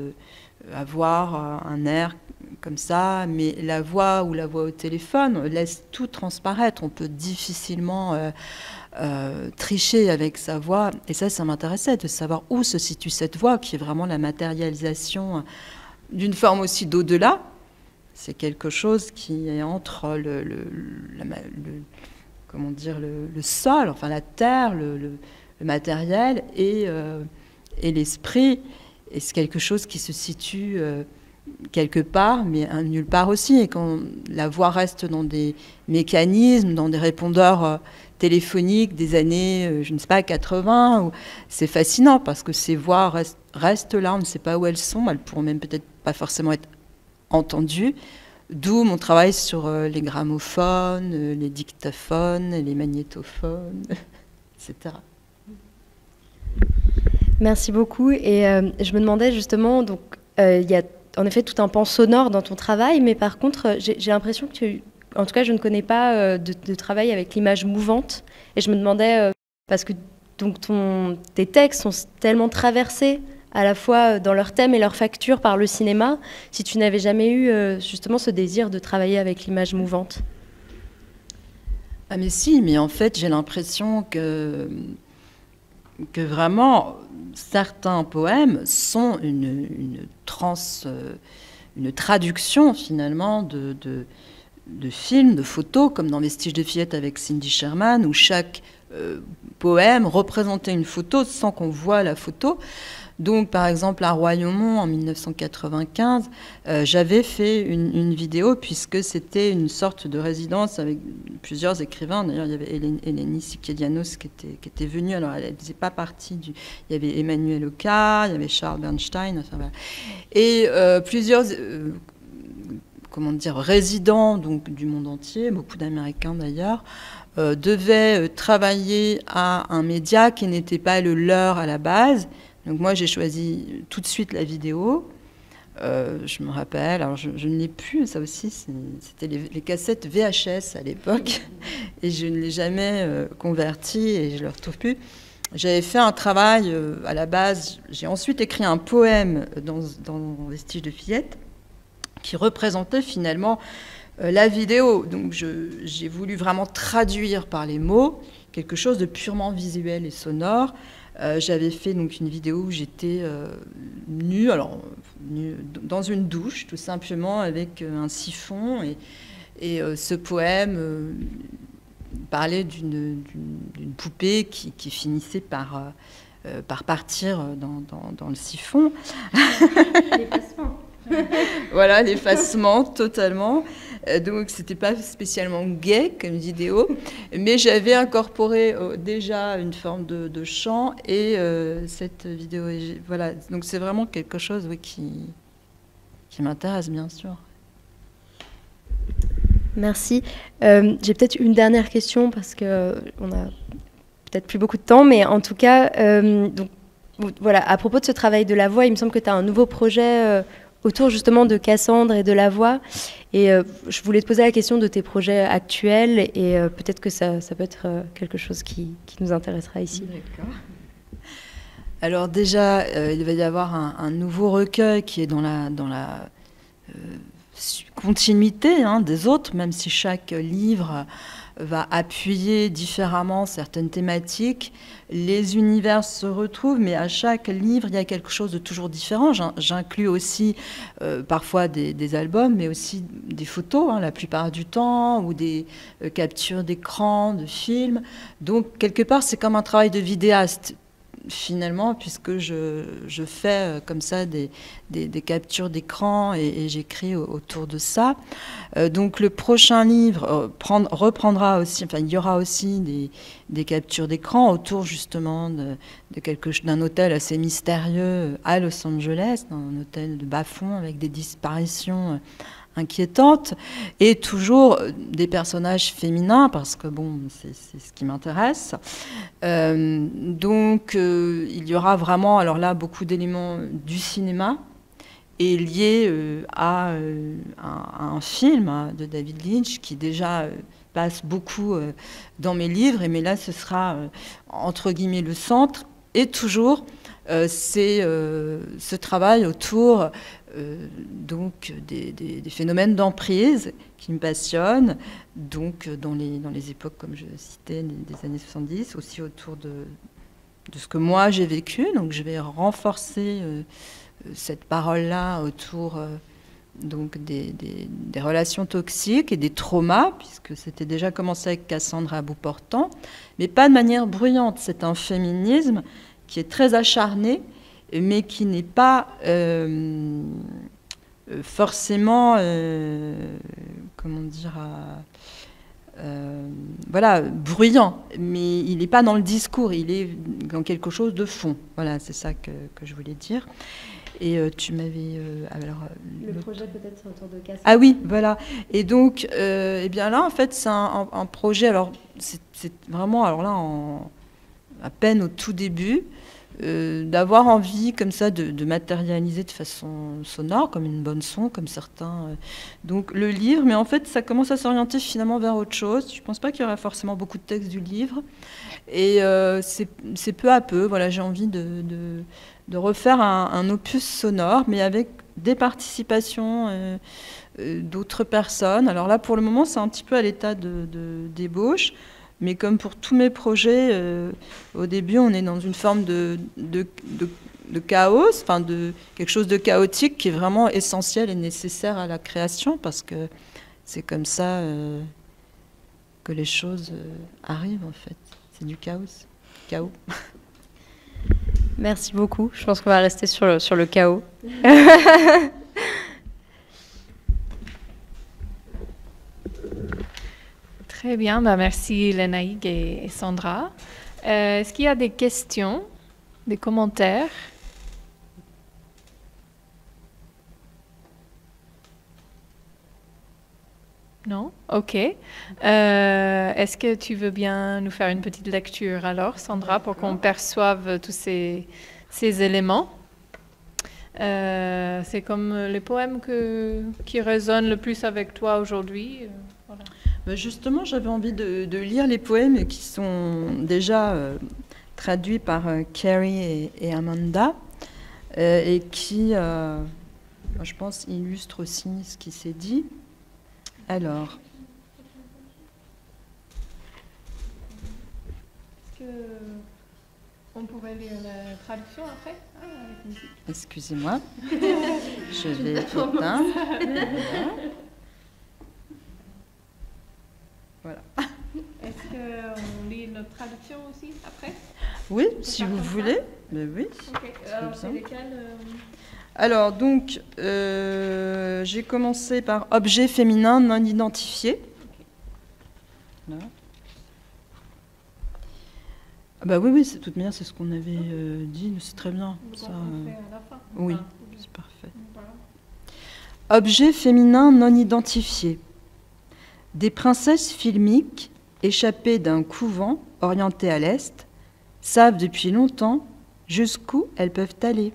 avoir un air comme ça, mais la voix ou la voix au téléphone laisse tout transparaître. On peut difficilement tricher avec sa voix. Et ça m'intéressait de savoir où se situe cette voix, qui est vraiment la matérialisation d'une forme aussi d'au-delà. C'est quelque chose qui est entre le sol, enfin la terre, le matériel et l'esprit. Et c'est quelque chose qui se situe quelque part, mais nulle part aussi. Et quand la voix reste dans des mécanismes, dans des répondeurs téléphoniques des années, je ne sais pas, 80, c'est fascinant parce que ces voix restent là, on ne sait pas où elles sont, elles pourront même peut-être pas forcément être entendues. D'où mon travail sur les gramophones, les dictaphones, les magnétophones, etc. Merci beaucoup. Et je me demandais justement, donc il y a en effet tout un pan sonore dans ton travail, mais par contre, j'ai l'impression que en tout cas, je ne connais pas de travail avec l'image mouvante. Et je me demandais, parce que donc tes textes sont tellement traversés à la fois dans leur thème et leur facture par le cinéma, si tu n'avais jamais eu justement ce désir de travailler avec l'image mouvante. Ah mais si, mais en fait, j'ai l'impression que vraiment, certains poèmes sont une traduction finalement de films, de photos, comme dans Vestiges de fillette avec Cindy Sherman, où chaque poème représentait une photo sans qu'on voit la photo. Donc, par exemple, à Royaumont, en 1995, j'avais fait une vidéo, puisque c'était une sorte de résidence avec plusieurs écrivains. D'ailleurs, il y avait Eleni Sikelianos qui était venue. Alors, elle ne faisait pas partie du... Il y avait Emmanuel Ocar, il y avait Charles Bernstein, enfin, voilà. Et plusieurs... résidents donc, du monde entier, beaucoup d'Américains d'ailleurs, devaient travailler à un média qui n'était pas le leur à la base. Donc moi, j'ai choisi tout de suite la vidéo. Je me rappelle, alors je ne l'ai plus, ça aussi, c'était les cassettes VHS à l'époque, et je ne l'ai jamais converti et je ne le retrouve plus. J'avais fait un travail à la base, j'ai ensuite écrit un poème dans Vestiges de fillette, qui représentait finalement la vidéo. Donc j'ai voulu vraiment traduire par les mots quelque chose de purement visuel et sonore. J'avais fait donc une vidéo où j'étais nue dans une douche, tout simplement, avec un siphon. Et ce poème parlait d'une poupée qui finissait par partir dans le siphon. L'effacement. Voilà, l'effacement totalement. Donc c'était pas spécialement gay comme vidéo, mais j'avais incorporé déjà une forme de chant et cette vidéo. Voilà, donc c'est vraiment quelque chose qui m'intéresse bien sûr. Merci. J'ai peut-être une dernière question parce que on a peut-être plus beaucoup de temps, mais en tout cas, donc voilà, à propos de ce travail de la voix, il me semble que tu as un nouveau projet autour justement de Cassandre et de la voix. Et je voulais te poser la question de tes projets actuels et peut-être que ça peut être quelque chose qui nous intéressera ici. D'accord. Alors déjà, il va y avoir un nouveau recueil qui est dans la continuité des autres, même si chaque livre va appuyer différemment certaines thématiques. Les univers se retrouvent, mais à chaque livre, il y a quelque chose de toujours différent. J'inclus aussi parfois des albums, mais aussi des photos, la plupart du temps, ou des captures d'écran, de films. Donc, quelque part, c'est comme un travail de vidéaste, finalement, puisque je fais comme ça des captures d'écran et j'écris autour de ça. Donc le prochain livre reprendra aussi, enfin il y aura aussi des captures d'écran autour justement d'un hôtel assez mystérieux à Los Angeles, un hôtel de bas-fond avec des disparitions inquiétante, et toujours des personnages féminins, parce que bon, c'est ce qui m'intéresse. Donc, il y aura vraiment, alors là, beaucoup d'éléments du cinéma, et liés à un film de David Lynch, qui déjà passe beaucoup dans mes livres, mais là, ce sera, entre guillemets, le centre, et toujours, c'est ce travail autour donc des phénomènes d'emprise qui me passionnent, donc dans les époques, comme je citais, des années 70, aussi autour de ce que moi j'ai vécu. Donc je vais renforcer cette parole-là autour donc des relations toxiques et des traumas, puisque c'était déjà commencé avec Cassandre à bout portant, mais pas de manière bruyante. C'est un féminisme qui est très acharné, mais qui n'est pas forcément, comment dire, voilà, bruyant, mais il n'est pas dans le discours, il est dans quelque chose de fond. Voilà, c'est ça que je voulais dire. Et tu m'avais... alors, le projet peut-être autour de Cassandre. Ah oui, voilà. Et donc, eh bien là, en fait, c'est un projet, alors c'est vraiment, alors là, à peine au tout début, d'avoir envie comme ça de matérialiser de façon sonore, comme une bonne son, comme certains. Donc le livre, mais en fait ça commence à s'orienter finalement vers autre chose. Je ne pense pas qu'il y aura forcément beaucoup de texte du livre. Et c'est peu à peu, voilà, j'ai envie de refaire un opus sonore, mais avec des participations d'autres personnes. Alors là, pour le moment, c'est un petit peu à l'état d'ébauche. Mais comme pour tous mes projets, au début, on est dans une forme de chaos, enfin de quelque chose de chaotique qui est vraiment essentiel et nécessaire à la création, parce que c'est comme ça que les choses arrivent, en fait. C'est du chaos. Merci beaucoup. Je pense qu'on va rester sur le chaos. Très bien, merci Lénaïque et Sandra. Est-ce qu'il y a des questions, des commentaires? Non? Ok. Est-ce que tu veux bien nous faire une petite lecture alors, Sandra, pour qu'on perçoive tous ces éléments? C'est comme les poèmes qui résonnent le plus avec toi aujourd'hui. Voilà. Justement, j'avais envie de lire les poèmes qui sont déjà traduits par Carrie et Amanda et qui, je pense, illustrent aussi ce qui s'est dit. Alors. Est-ce qu'on pourrait lire la traduction après? Avec musique. Excusez-moi. Je vais éteindre. Voilà. Est-ce qu'on lit notre traduction aussi après? Oui, si vous voulez. Mais oui. Okay. Alors, c'est lesquels Alors, donc, j'ai commencé par objet féminin non identifié. Là. Ah bah oui, c'est de toute manière, c'est ce qu'on avait dit, c'est très bien. Ça, à la fin. Oui, c'est parfait. Voilà. Objet féminin non identifié. Des princesses filmiques, échappées d'un couvent orienté à l'est, savent depuis longtemps jusqu'où elles peuvent aller.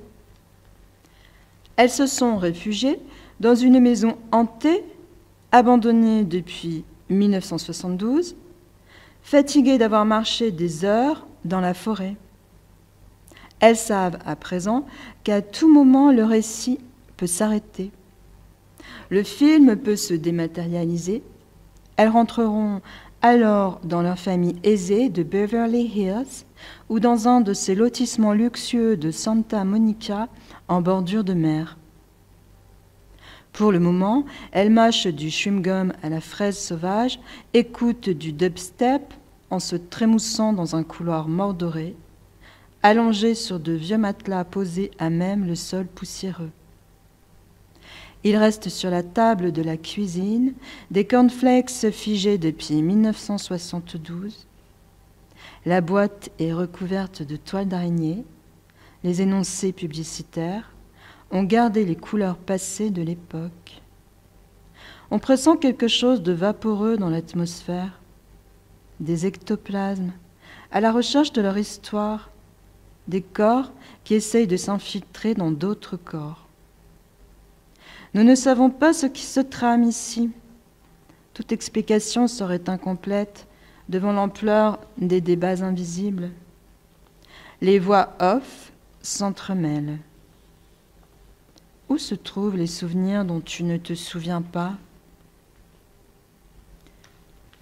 Elles se sont réfugiées dans une maison hantée, abandonnée depuis 1972, fatiguées d'avoir marché des heures dans la forêt. Elles savent à présent qu'à tout moment le récit peut s'arrêter. Le film peut se dématérialiser. Elles rentreront alors dans leur famille aisée de Beverly Hills ou dans un de ces lotissements luxueux de Santa Monica en bordure de mer. Pour le moment, elles mâchent du chewing-gum à la fraise sauvage, écoutent du dubstep en se trémoussant dans un couloir mordoré, allongées sur de vieux matelas posés à même le sol poussiéreux. Il reste sur la table de la cuisine des cornflakes figés depuis 1972. La boîte est recouverte de toiles d'araignée. Les énoncés publicitaires ont gardé les couleurs passées de l'époque. On pressent quelque chose de vaporeux dans l'atmosphère, des ectoplasmes, à la recherche de leur histoire, des corps qui essayent de s'infiltrer dans d'autres corps. Nous ne savons pas ce qui se trame ici. Toute explication serait incomplète devant l'ampleur des débats invisibles. Les voix off s'entremêlent. Où se trouvent les souvenirs dont tu ne te souviens pas?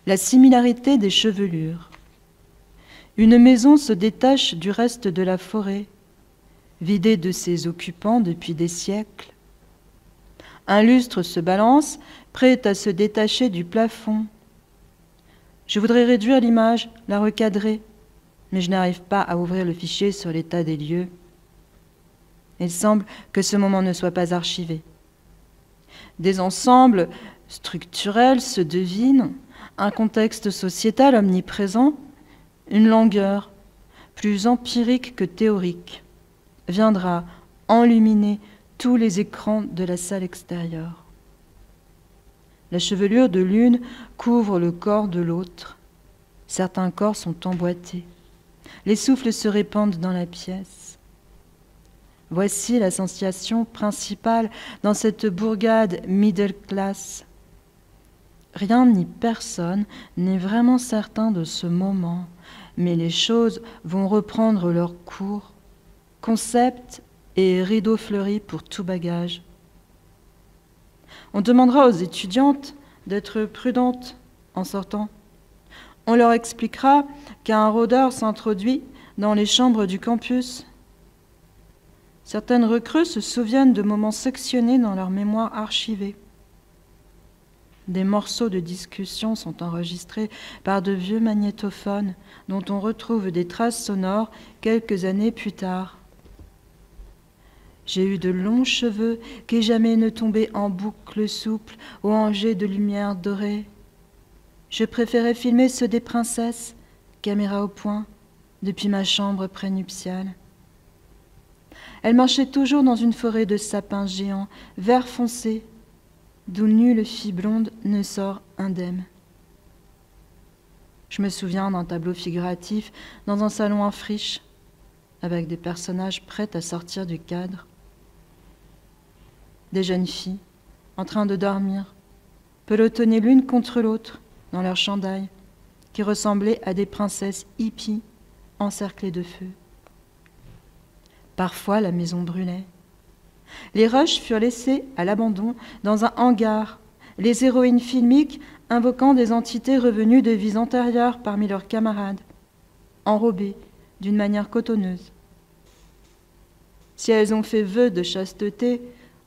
La similarité des chevelures. Une maison se détache du reste de la forêt, vidée de ses occupants depuis des siècles. Un lustre se balance, prêt à se détacher du plafond. Je voudrais réduire l'image, la recadrer, mais je n'arrive pas à ouvrir le fichier sur l'état des lieux. Il semble que ce moment ne soit pas archivé. Des ensembles structurels se devinent, un contexte sociétal omniprésent, une langueur, plus empirique que théorique, viendra enluminer tous les écrans de la salle extérieure. La chevelure de l'une couvre le corps de l'autre. Certains corps sont emboîtés. Les souffles se répandent dans la pièce. Voici la sensation principale dans cette bourgade middle class. Rien ni personne n'est vraiment certain de ce moment, mais les choses vont reprendre leur cours. Concept et rideaux fleuris pour tout bagage. On demandera aux étudiantes d'être prudentes en sortant. On leur expliquera qu'un rôdeur s'introduit dans les chambres du campus. Certaines recrues se souviennent de moments sectionnés dans leur mémoire archivée. Des morceaux de discussion sont enregistrés par de vieux magnétophones dont on retrouve des traces sonores quelques années plus tard. J'ai eu de longs cheveux qui jamais ne tombaient en boucles souples ou en jets de lumière dorée. Je préférais filmer ceux des princesses, caméra au point, depuis ma chambre prénuptiale. Elle marchait toujours dans une forêt de sapins géants, vert foncé, d'où nulle fille blonde ne sort indemne. Je me souviens d'un tableau figuratif dans un salon en friche, avec des personnages prêts à sortir du cadre. Des jeunes filles, en train de dormir, pelotonnées l'une contre l'autre dans leur chandail, qui ressemblaient à des princesses hippies encerclées de feu. Parfois, la maison brûlait. Les rushs furent laissés à l'abandon dans un hangar, les héroïnes filmiques invoquant des entités revenues de vies antérieures parmi leurs camarades, enrobées d'une manière cotonneuse. Si elles ont fait vœu de chasteté,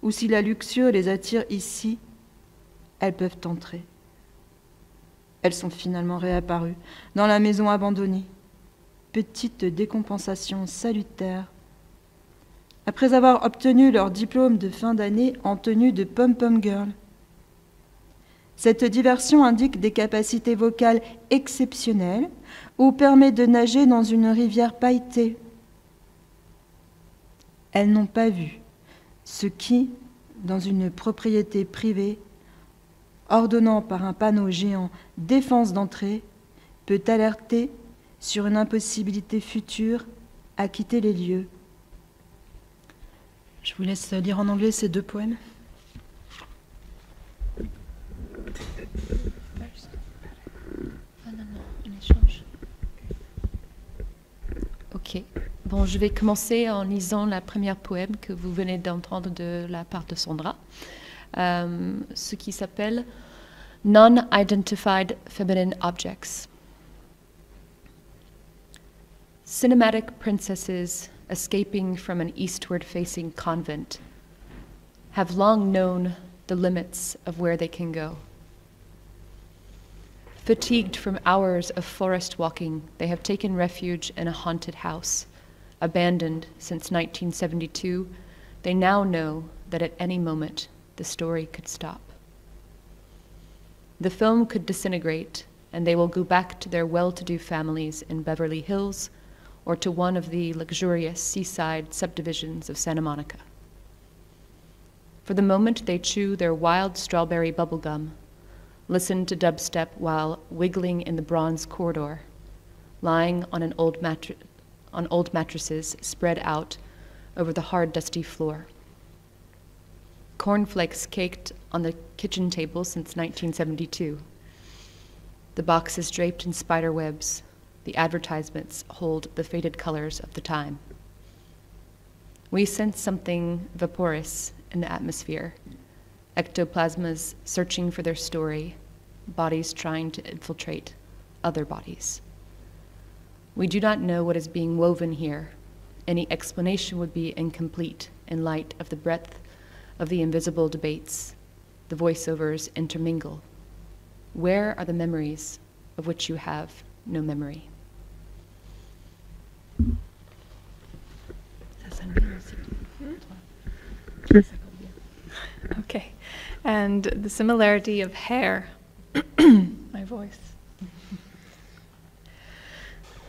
ou si la luxure les attire ici, elles peuvent entrer. Elles sont finalement réapparues dans la maison abandonnée. Petite décompensation salutaire. Après avoir obtenu leur diplôme de fin d'année en tenue de pom-pom girl. Cette diversion indique des capacités vocales exceptionnelles ou permet de nager dans une rivière pailletée. Elles n'ont pas vu ce qui, dans une propriété privée, ordonnant par un panneau géant « Défense d'entrée », peut alerter sur une impossibilité future à quitter les lieux. Je vous laisse lire en anglais ces 2 poèmes. Ok. Bon, je vais commencer en lisant la première poème que vous venez d'entendre de la part de Sandra, ce qui s'appelle Non-Identified Feminine Objects. Cinematic princesses escaping from an eastward-facing convent have long known the limits of where they can go. Fatigued from hours of forest walking, they have taken refuge in a haunted house. Abandoned since 1972, they now know that at any moment the story could stop. The film could disintegrate, and they will go back to their well-to-do families in Beverly Hills or to one of the luxurious seaside subdivisions of Santa Monica. For the moment, they chew their wild strawberry bubblegum, listen to dubstep while wiggling in the bronze corridor, lying on old mattresses spread out over the hard, dusty floor. Cornflakes caked on the kitchen table since 1972. The boxes draped in spider webs. The advertisements hold the faded colors of the time. We sense something vaporous in the atmosphere, ectoplasmas searching for their story, bodies trying to infiltrate other bodies. We do not know what is being woven here. Any explanation would be incomplete in light of the breadth of the invisible debates. The voiceovers intermingle. Where are the memories of which you have no memory? Okay. And the similarity of hair. My voice.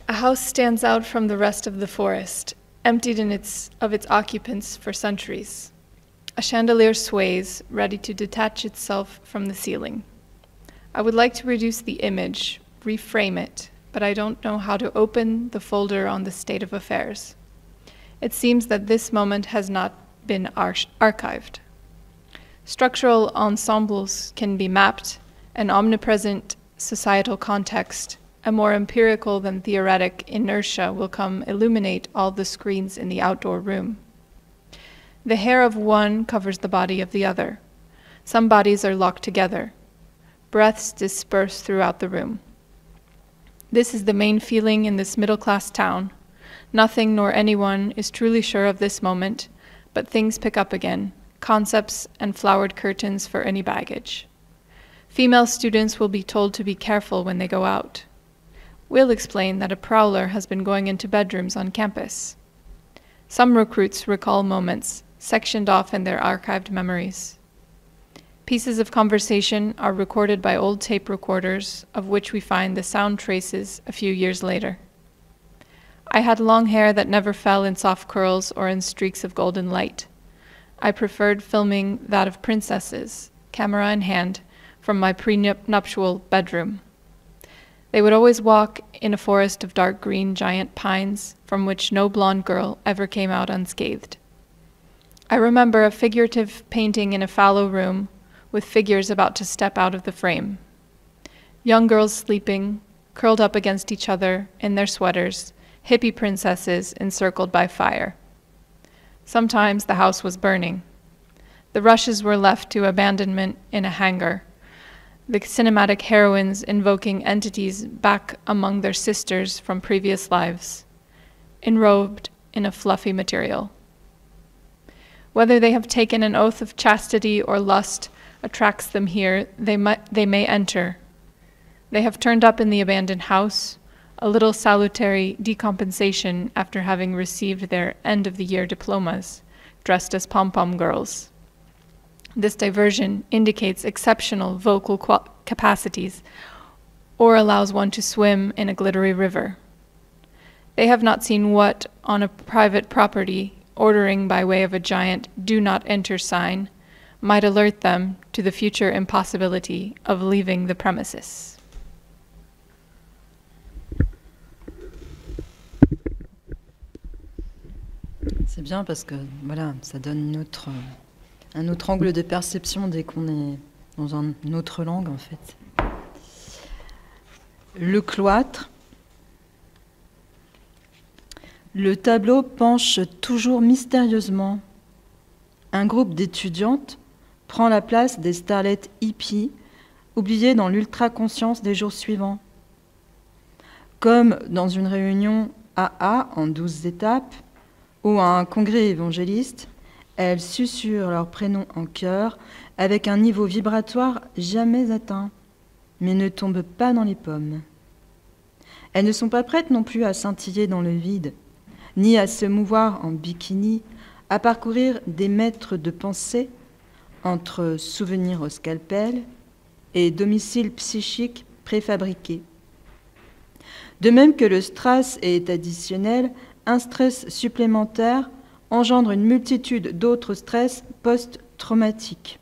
A house stands out from the rest of the forest, emptied of its occupants for centuries. A chandelier sways, ready to detach itself from the ceiling. I would like to reduce the image, reframe it, but I don't know how to open the folder on the state of affairs. It seems that this moment has not been archived. Structural ensembles can be mapped, an omnipresent societal context, a more empirical than theoretic inertia will come illuminate all the screens in the outdoor room. The hair of one covers the body of the other. Some bodies are locked together. Breaths disperse throughout the room. This is the main feeling in this middle-class town. Nothing nor anyone is truly sure of this moment, but things pick up again, concepts and flowered curtains for any baggage. Female students will be told to be careful when they go out. We'll explain that a prowler has been going into bedrooms on campus. Some recruits recall moments sectioned off in their archived memories. Pieces of conversation are recorded by old tape recorders, of which we find the sound traces a few years later. I had long hair that never fell in soft curls or in streaks of golden light. I preferred filming that of princesses, camera in hand, from my prenuptial bedroom. They would always walk in a forest of dark green giant pines from which no blonde girl ever came out unscathed. I remember a figurative painting in a fallow room with figures about to step out of the frame. Young girls sleeping, curled up against each other in their sweaters, hippie princesses encircled by fire. Sometimes the house was burning. The rushes were left to abandonment in a hangar, the cinematic heroines invoking entities back among their sisters from previous lives, enrobed in a fluffy material. Whether they have taken an oath of chastity or lust attracts them here, they may enter. They have turned up in the abandoned house, a little salutary decompensation after having received their end-of-the-year diplomas, dressed as pom-pom girls. This diversion indicates exceptional vocal capacities or allows one to swim in a glittery river. They have not seen what, on a private property, ordering by way of a giant "do not enter" sign, might alert them to the future impossibility of leaving the premises. C'est bien parce que voilà, ça donne un autre angle de perception dès qu'on est dans une autre langue, en fait. Le cloître. Le tableau penche toujours mystérieusement. Un groupe d'étudiantes prend la place des starlettes hippies, oubliées dans l'ultra-conscience des jours suivants. Comme dans une réunion AA en 12 étapes, ou à un congrès évangéliste, elles susurrent leurs prénoms en chœur avec un niveau vibratoire jamais atteint, mais ne tombent pas dans les pommes. Elles ne sont pas prêtes non plus à scintiller dans le vide, ni à se mouvoir en bikini, à parcourir des mètres de pensée entre souvenirs au scalpel et domicile psychique préfabriqué. De même que le stress est additionnel, un stress supplémentaire engendre une multitude d'autres stress post-traumatiques.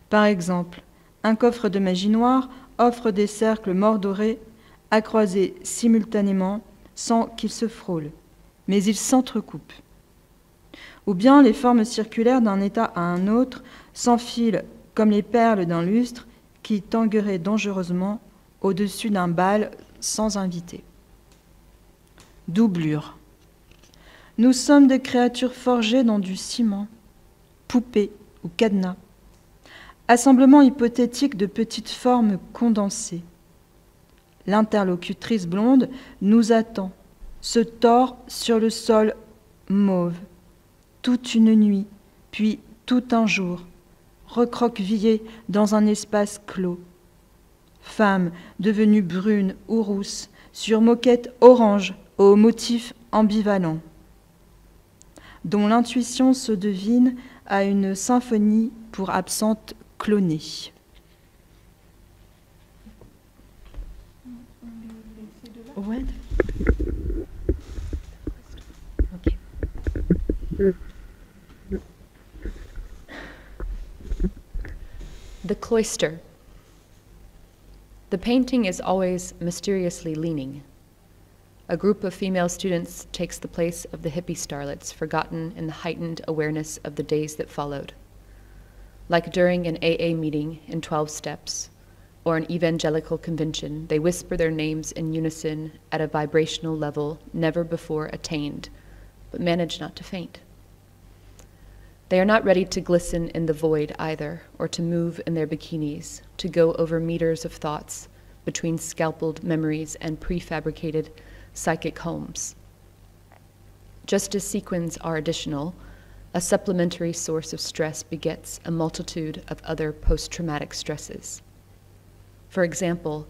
Par exemple, un coffre de magie noire offre des cercles mordorés à croiser simultanément sans qu'ils se frôlent, mais ils s'entrecoupent. Ou bien les formes circulaires d'un état à un autre s'enfilent comme les perles d'un lustre qui tanguerait dangereusement au-dessus d'un bal sans invité. Doublure. Nous sommes des créatures forgées dans du ciment, poupées ou cadenas, assemblement hypothétique de petites formes condensées. L'interlocutrice blonde nous attend, se tord sur le sol mauve, toute une nuit, puis tout un jour, recroquevillée dans un espace clos. Femme devenue brune ou rousse, sur moquette orange aux motifs ambivalents, dont l'intuition se devine à une symphonie pour absente clonée. Ouais. Ok. The cloister. The painting is always mysteriously leaning. A group of female students takes the place of the hippie starlets forgotten in the heightened awareness of the days that followed. Like during an AA meeting in 12 steps, or an evangelical convention, they whisper their names in unison at a vibrational level never before attained, but manage not to faint. They are not ready to glisten in the void either, or to move in their bikinis, to go over meters of thoughts between scalpeled memories and prefabricated psychic homes. Just as sequins are additional, a supplementary source of stress begets a multitude of other post-traumatic stresses. For example,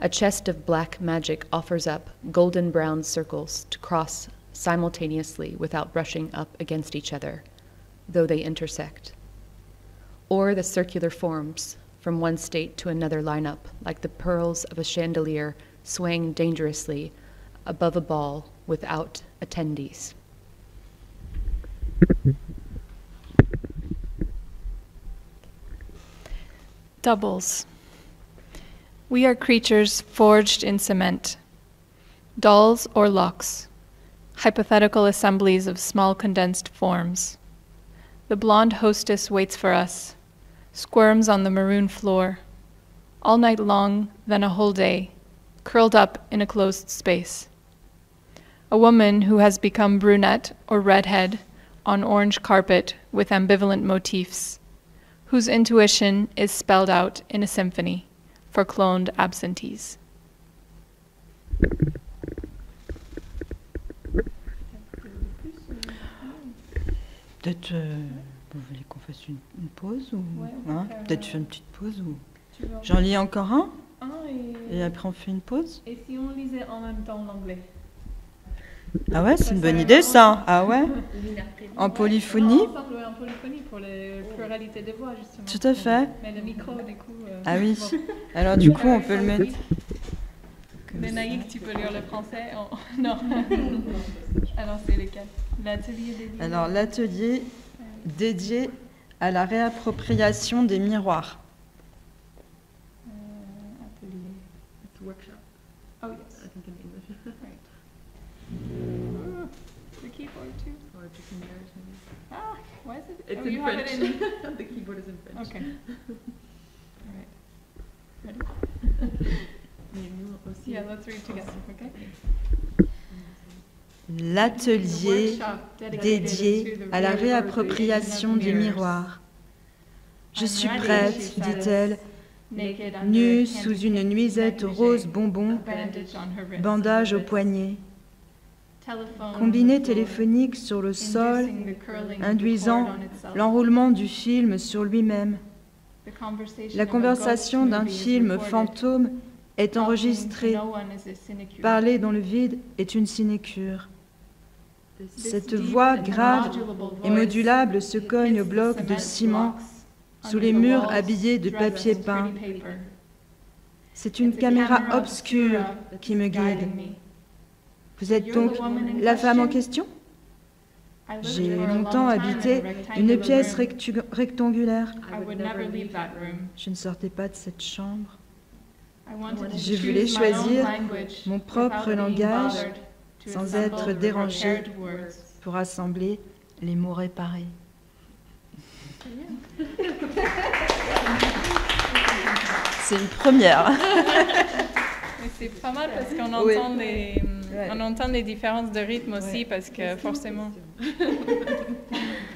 a chest of black magic offers up golden brown circles to cross simultaneously without brushing up against each other, though they intersect. Or the circular forms from one state to another line up like the pearls of a chandelier swaying dangerously above a ball without attendees. Doubles. We are creatures forged in cement, dolls or locks, hypothetical assemblies of small condensed forms. The blonde hostess waits for us, squirms on the maroon floor, all night long, then a whole day, curled up in a closed space. A woman who has become brunette or redhead on orange carpet with ambivalent motifs, whose intuition is spelled out in a symphony for cloned absentees. Peut-être, vous voulez qu'on fasse une pause ou hein, peut-être faire une petite pause ou j'en lis encore un et après on fait une pause. Et si on lisait en même temps l'anglais? Ah ouais, c'est une bonne idée ça. Ah ouais. En polyphonie. Non, en polyphonie pour les pluralités de voix justement. Tout à fait. Mais le micro du coup. Ah oui. Bon. Alors du coup on peut le mettre. Mais Naïk, tu peux lire le français Non. Alors c'est lequel? L'atelier dédié. Alors l'atelier dédié à la réappropriation des miroirs. Atelier. It's workshop. Oh yes. I think in English. Right. The keyboard too. Ah, why is it? It's oh, in you French. have it in... The keyboard is in French. Okay. All right. Ready? Yeah, let's read together, okay? L'atelier dédié à la réappropriation du miroir. Je suis prête, dit-elle, nue sous une nuisette rose bonbon, bandage au poignet. Combiné téléphonique sur le sol, induisant l'enroulement du film sur lui-même. La conversation d'un film fantôme est enregistrée. Parler dans le vide est une sinécure. Cette voix grave et modulable se cogne au bloc de ciment sous les murs habillés de papier peint. C'est une caméra obscure qui me guide. Vous êtes donc la femme en question? J'ai longtemps habité une pièce rectangulaire. Je ne sortais pas de cette chambre. Je voulais choisir mon propre langage sans être dérangée pour assembler les mots réparés. C'est une première. Mais c'est pas mal parce qu'on entend, on entend les différences de rythme aussi parce que forcément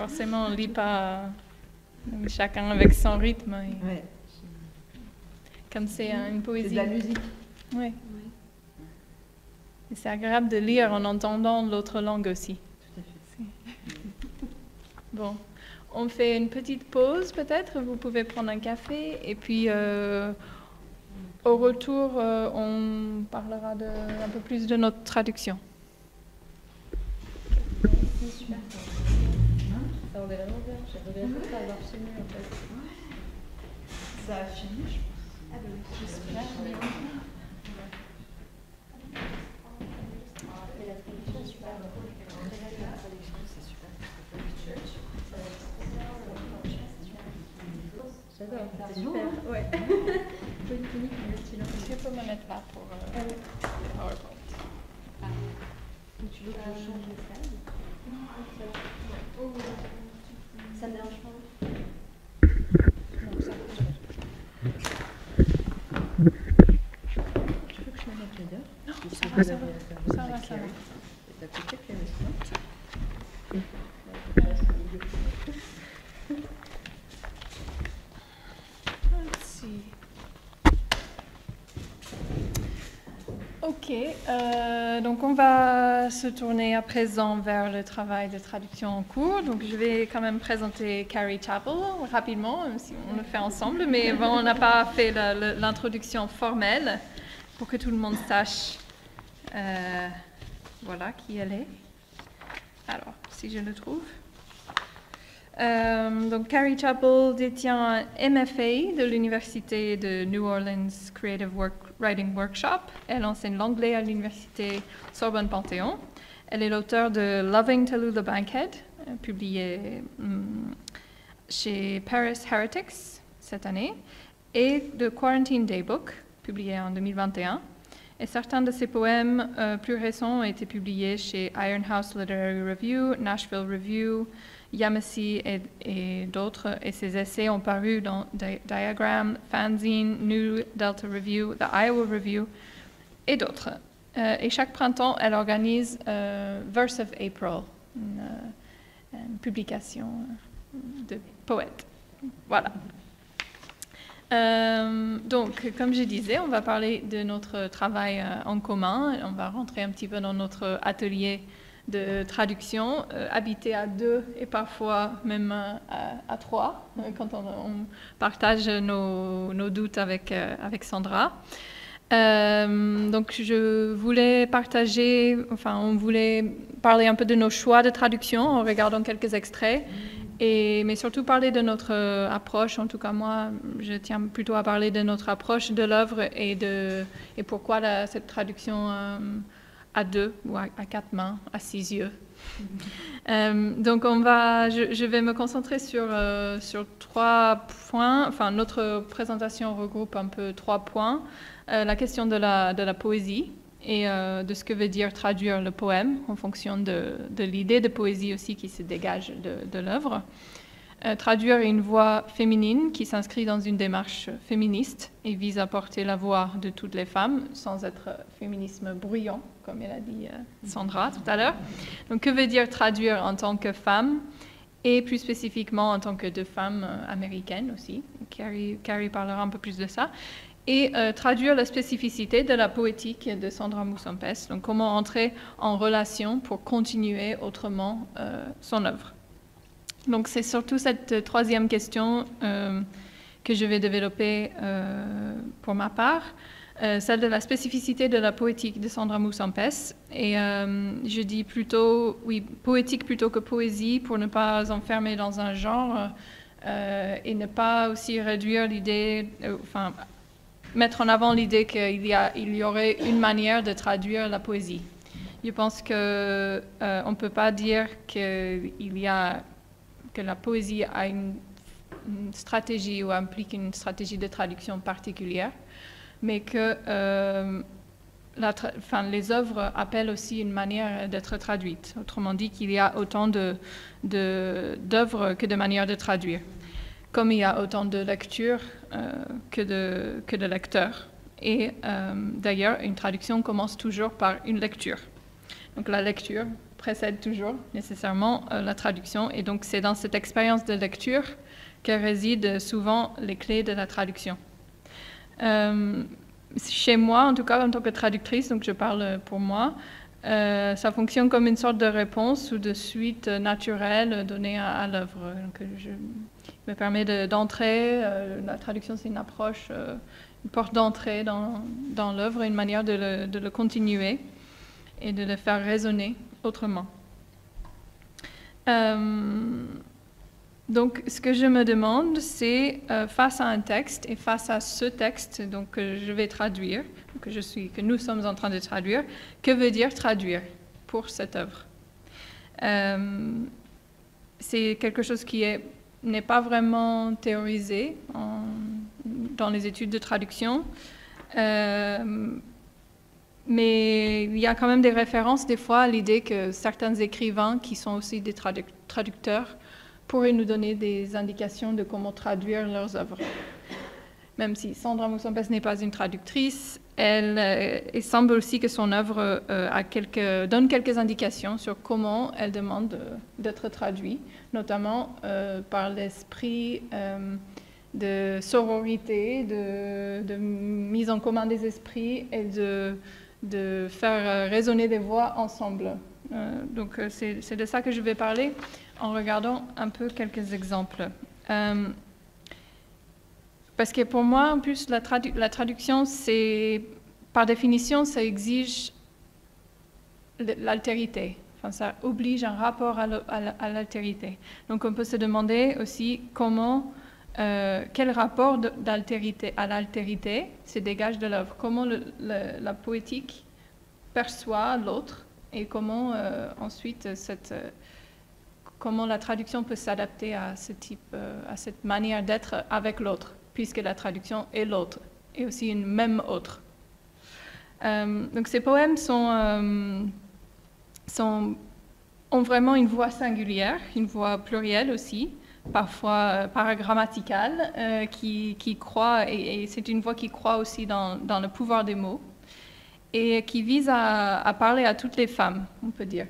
on lit pas chacun avec son rythme. Et comme c'est une poésie. C'est de la musique. Oui. Et c'est agréable de lire en entendant l'autre langue aussi. Tout à fait. Bon, on fait une petite pause peut-être. Vous pouvez prendre un café et puis au retour, on parlera un peu plus de notre traduction. Merci, super. Ça va vraiment bien. J'aimerais bien ça avoir fini en fait. Ça a fini, je pense. Ah ben oui, j'espère. Mais la traduction est super. J'adore, c'est super. Ouais. Polyphonique, le stylo. Est-ce que tu peux me mettre là pour PowerPoint? Tu veux que je change de slide? Non, ça me dérange pas. Non, ça Tu veux que je me mette là-dedans? Non, ça va. T'as pris quelques minutes. Ok, donc on va se tourner à présent vers le travail de traduction en cours. Donc je vais quand même présenter Carrie Chappell rapidement, même si on le fait ensemble, mais bon, on n'a pas fait l'introduction formelle pour que tout le monde sache voilà qui elle est. Alors, si je le trouve. Donc Carrie Chappell détient un MFA de l'Université de New Orleans Creative Writing Workshop. Elle enseigne l'anglais à l'Université Sorbonne Panthéon. Elle est l'auteure de Loving Tallulah Bankhead, publié chez Paris Heretics cette année, et de Quarantine Daybook, publié en 2021. Et certains de ses poèmes plus récents ont été publiés chez Iron House Literary Review, Nashville Review, Yamasee et d'autres, et ses essais ont paru dans Diagram, Fanzine, New Delta Review, The Iowa Review et d'autres. Et chaque printemps, elle organise Verse of April, une publication de poètes. Voilà. Donc, comme je disais, on va parler de notre travail en commun. On va rentrer un petit peu dans notre atelier de traduction, habité à deux et parfois même à trois, quand on partage nos doutes avec Sandra. Donc je voulais on voulait parler un peu de nos choix de traduction en regardant quelques extraits, mais surtout parler de notre approche. En tout cas, moi, je tiens plutôt à parler de notre approche de l'œuvre et pourquoi cette traduction à deux ou à quatre mains, à 6 yeux. Donc je vais me concentrer sur 3 points. Enfin, notre présentation regroupe un peu 3 points. La question de la poésie, et de ce que veut dire traduire le poème en fonction de l'idée de poésie aussi qui se dégage de l'œuvre. Traduire une voix féminine qui s'inscrit dans une démarche féministe et vise à porter la voix de toutes les femmes sans être féminisme bruyant, comme elle a dit Sandra tout à l'heure. Donc, que veut dire traduire en tant que femme et plus spécifiquement en tant que deux femmes américaines aussi. Carrie parlera un peu plus de ça. Et traduire la spécificité de la poétique de Sandra Moussampès. Donc, comment entrer en relation pour continuer autrement son œuvre. Donc, c'est surtout cette troisième question que je vais développer pour ma part, celle de la spécificité de la poétique de Sandra Moussampès. Et je dis plutôt, oui, poétique plutôt que poésie pour ne pas enfermer dans un genre et ne pas aussi réduire l'idée, enfin, mettre en avant l'idée qu'il y aurait une manière de traduire la poésie. Je pense qu'on ne peut pas dire que la poésie a une stratégie ou implique une stratégie de traduction particulière, mais que les œuvres appellent aussi une manière d'être traduites. Autrement dit, qu'il y a autant d'œuvres que de manières de traduire, comme il y a autant de lectures que de lecteurs. Et d'ailleurs, une traduction commence toujours par une lecture. Donc la lecture précède toujours nécessairement la traduction. Et donc c'est dans cette expérience de lecture que résident souvent les clés de la traduction. Chez moi, en tout cas, en tant que traductrice, donc je parle pour moi, ça fonctionne comme une sorte de réponse ou de suite naturelle donnée à l'œuvre. Je me permet d'entrer. La traduction, c'est une approche, une porte d'entrée dans l'œuvre, une manière de le continuer et de le faire résonner autrement. Donc, ce que je me demande, c'est face à un texte et face à ce texte donc, que je vais traduire, que nous sommes en train de traduire, que veut dire traduire pour cette œuvre? C'est quelque chose qui n'est pas vraiment théorisé dans les études de traduction, mais il y a quand même des références des fois à l'idée que certains écrivains qui sont aussi des traducteurs pourraient nous donner des indications de comment traduire leurs œuvres. Même si Sandra Moussampès n'est pas une traductrice, il semble aussi que son œuvre donne quelques indications sur comment elle demande d'être traduite, notamment par l'esprit de sororité, de mise en commun des esprits et de faire résonner des voix ensemble. Donc c'est de ça que je vais parler en regardant un peu quelques exemples. Parce que pour moi, en plus, la traduction, par définition, ça exige l'altérité. Enfin, ça oblige un rapport à l'altérité. Donc on peut se demander aussi quel rapport à l'altérité se dégage de l'œuvre, comment la poétique perçoit l'autre et comment ensuite comment la traduction peut s'adapter à cette manière d'être avec l'autre, puisque la traduction est l'autre et aussi une même autre. Donc ces poèmes ont vraiment une voix singulière, une voix plurielle aussi, parfois paragrammaticale, qui croit, et c'est une voix qui croit aussi dans le pouvoir des mots, et qui vise à parler à toutes les femmes, on peut dire.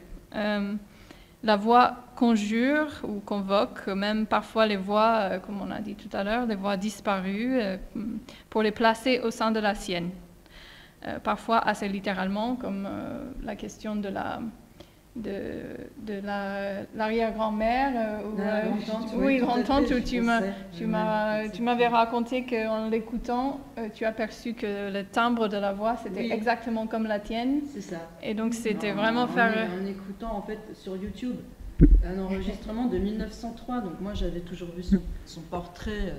La voix conjure ou convoque, même parfois les voix, comme on a dit tout à l'heure, des voix disparues, pour les placer au sein de la sienne. Parfois assez littéralement, comme la question de l'arrière-grand-mère grand-tante, où tu m'avais raconté qu'en l'écoutant, tu as perçu que le timbre de la voix, c'était exactement comme la tienne. C'est ça. Et donc, c'était vraiment faire... En écoutant, en fait, sur YouTube, un enregistrement de 1903. Donc, moi, j'avais toujours vu son portrait.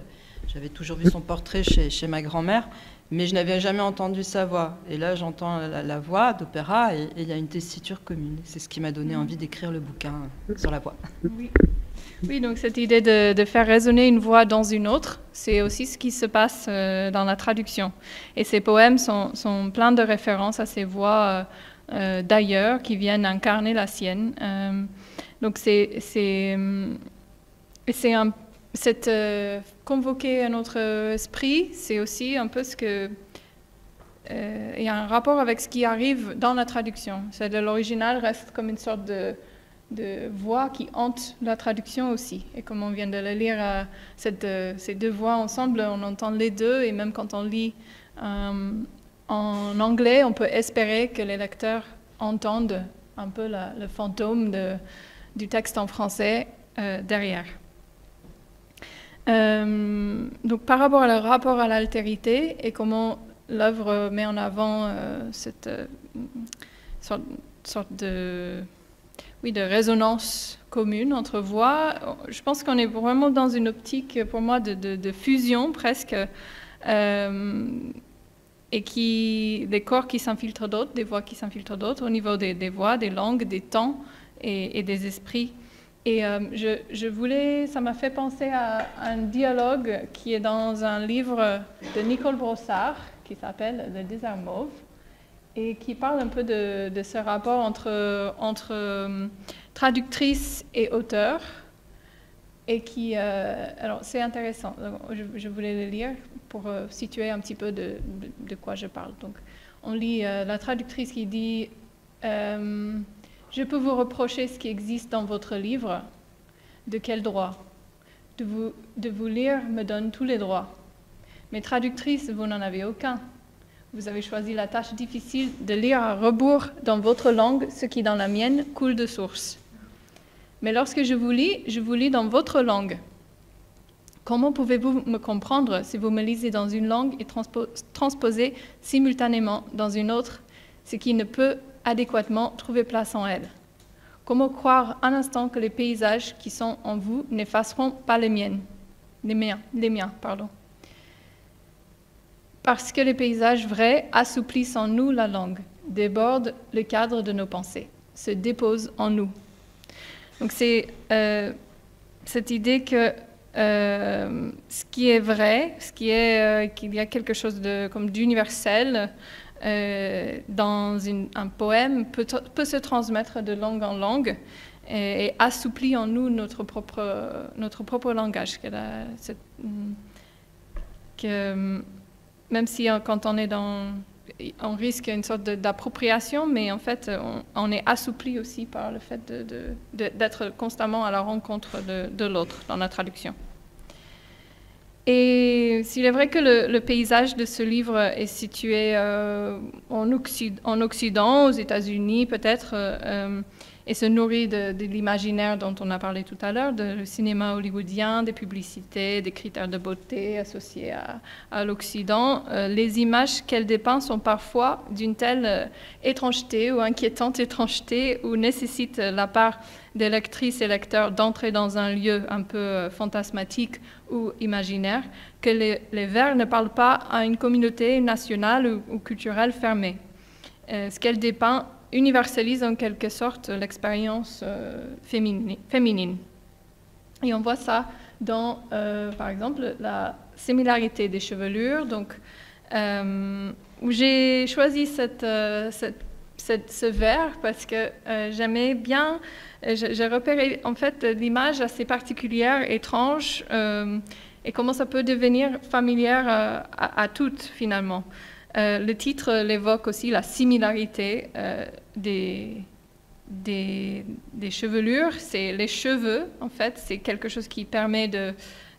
J'avais toujours vu son portrait chez ma grand-mère, mais je n'avais jamais entendu sa voix. Et là, j'entends la voix d'opéra et il y a une tessiture commune. C'est ce qui m'a donné envie d'écrire le bouquin sur la voix. Oui, Oui, donc cette idée de faire résonner une voix dans une autre, c'est aussi ce qui se passe dans la traduction. Et ces poèmes sont pleins de références à ces voix d'ailleurs qui viennent incarner la sienne. Donc convoquer un autre esprit, c'est aussi un peu ce que... il y a un rapport avec ce qui arrive dans la traduction. L'original reste comme une sorte de voix qui hante la traduction aussi. Et comme on vient de le lire, ces deux voix ensemble, on entend les deux, et même quand on lit en anglais, on peut espérer que les lecteurs entendent un peu le fantôme du texte en français derrière. Donc par rapport à le rapport à l'altérité et comment l'œuvre met en avant cette sorte de résonance commune entre voix, je pense qu'on est vraiment dans une optique, pour moi, de fusion presque, et des corps qui s'infiltrent d'autres, des voix qui s'infiltrent d'autres, au niveau des voix, des langues, des temps et des esprits. Et ça m'a fait penser à un dialogue qui est dans un livre de Nicole Brossard, qui s'appelle Le désert mauve, et qui parle un peu de ce rapport entre traductrice et auteur, et qui... alors, c'est intéressant. Je voulais le lire pour situer un petit peu de quoi je parle. Donc, on lit la traductrice qui dit « Je peux vous reprocher ce qui existe dans votre livre. De quel droit ? De vous lire me donne tous les droits. Mais traductrice, vous n'en avez aucun. Vous avez choisi la tâche difficile de lire à rebours dans votre langue ce qui, dans la mienne, coule de source. Mais lorsque je vous lis dans votre langue. Comment pouvez-vous me comprendre si vous me lisez dans une langue et transposez simultanément dans une autre ce qui ne peut adéquatement trouver place en elle? Comment croire un instant que les paysages qui sont en vous n'effaceront pas les miens, pardon. Parce que les paysages vrais assouplissent en nous la langue, débordent le cadre de nos pensées, se déposent en nous. Donc c'est cette idée que ce qui est vrai, qu'il y a quelque chose d'universel dans un poème peut se transmettre de langue en langue et assouplit en nous notre propre langage. Même si quand on est on risque une sorte d'appropriation, mais en fait, on est assoupli aussi par le fait d'être constamment à la rencontre de l'autre dans la traduction. Et s'il est vrai que le paysage de ce livre est situé en Occident, aux États-Unis peut-être, et se nourrit de l'imaginaire dont on a parlé tout à l'heure, du cinéma hollywoodien, des publicités, des critères de beauté associés à l'Occident, les images qu'elle dépeint sont parfois d'une telle étrangeté ou inquiétante étrangeté ou nécessitent la part des lectrices et lecteurs d'entrer dans un lieu un peu fantasmatique ou imaginaire, que les vers ne parlent pas à une communauté nationale ou culturelle fermée. Ce qu'elle dépeint universalise en quelque sorte l'expérience féminine. Et on voit ça dans, par exemple, la similarité des chevelures, donc, où j'ai choisi ce vers parce que j'aimais bien, j'ai repéré en fait l'image assez particulière, étrange, et comment ça peut devenir familière à toutes finalement. Le titre l'évoque aussi, la similarité des chevelures. C'est les cheveux, en fait, c'est quelque chose qui permet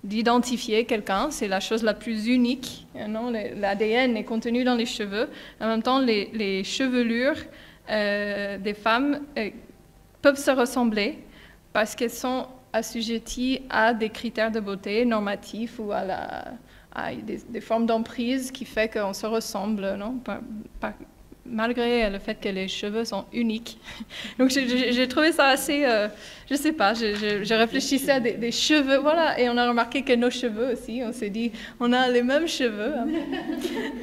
d'identifier quelqu'un. C'est la chose la plus unique. L'ADN est contenu dans les cheveux. En même temps, les chevelures des femmes peuvent se ressembler parce qu'elles sont assujetties à des critères de beauté normatifs ou à des formes d'emprise qui fait qu'on se ressemble, non? Malgré le fait que les cheveux sont uniques. Donc j'ai trouvé ça assez, je sais pas, je réfléchissais à des cheveux, voilà, et on a remarqué que nos cheveux aussi, on s'est dit, on a les mêmes cheveux.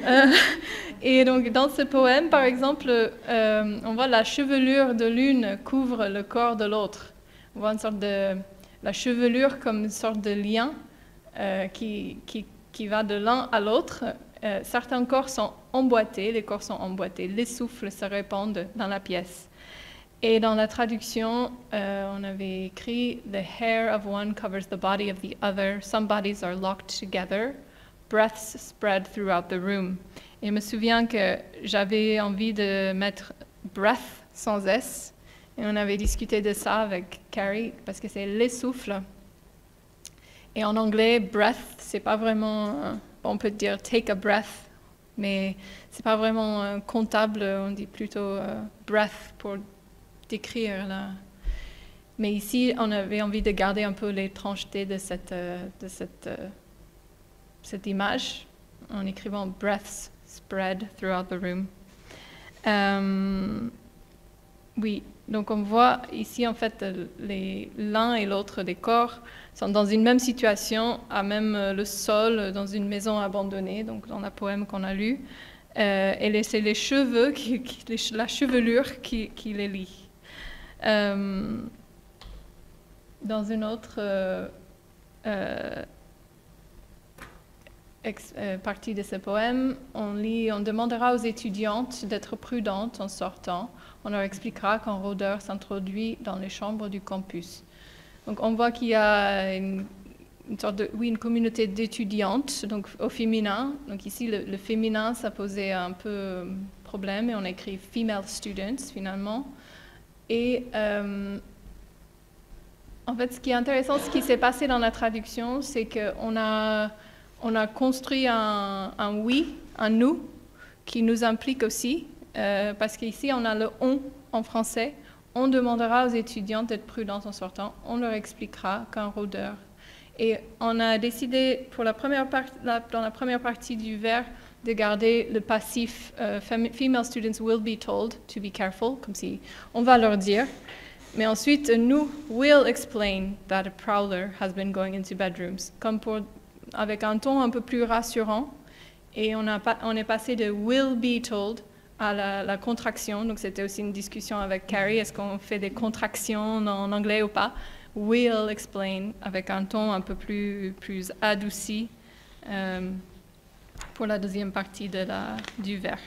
Hein. Et donc dans ce poème, par exemple, on voit la chevelure de l'une couvre le corps de l'autre. On voit une sorte de la chevelure comme une sorte de lien qui va de l'un à l'autre. Certains corps sont emboîtés, les corps sont emboîtés, les souffles se répandent dans la pièce. Et dans la traduction, on avait écrit « The hair of one covers the body of the other. Some bodies are locked together. Breaths spread throughout the room. » Et je me souviens que j'avais envie de mettre « breath » sans S. Et on avait discuté de ça avec Carrie, parce que c'est les souffles. Et en anglais, « breath », c'est pas vraiment... on peut dire « take a breath », mais c'est pas vraiment comptable. On dit plutôt « breath » pour décrire là. Mais ici, on avait envie de garder un peu l'étrangeté de cette image en écrivant « breaths spread throughout the room ». Oui, donc on voit ici en fait l'un et l'autre des corps sont dans une même situation, à même le sol, dans une maison abandonnée, donc dans le poème qu'on a lu. Et c'est les cheveux, la chevelure qui les lie. Dans une autre partie de ce poème, on demandera aux étudiantes d'être prudentes en sortant. On leur expliquera qu'un rôdeur s'introduit dans les chambres du campus. Donc on voit qu'il y a une communauté d'étudiantes, donc au féminin. Donc ici, le féminin, ça posait un peu problème et on a écrit « female students » finalement. Et en fait, ce qui est intéressant, ce qui s'est passé dans la traduction, c'est qu'on a construit un oui, un nous, qui nous implique aussi, parce qu'ici, on a le on en français. On demandera aux étudiants d'être prudents en sortant. On leur expliquera qu'un rôdeur. Et on a décidé, dans la première partie du vers, de garder le passif female students will be told to be careful, comme si on va leur dire. Mais ensuite, nous will explain that a prowler has been going into bedrooms, avec un ton un peu plus rassurant. Et on est passé de will be told à la contraction. Donc c'était aussi une discussion avec Carrie, est-ce qu'on fait des contractions en anglais ou pas? Will explain, avec un ton un peu plus adouci pour la deuxième partie du vers.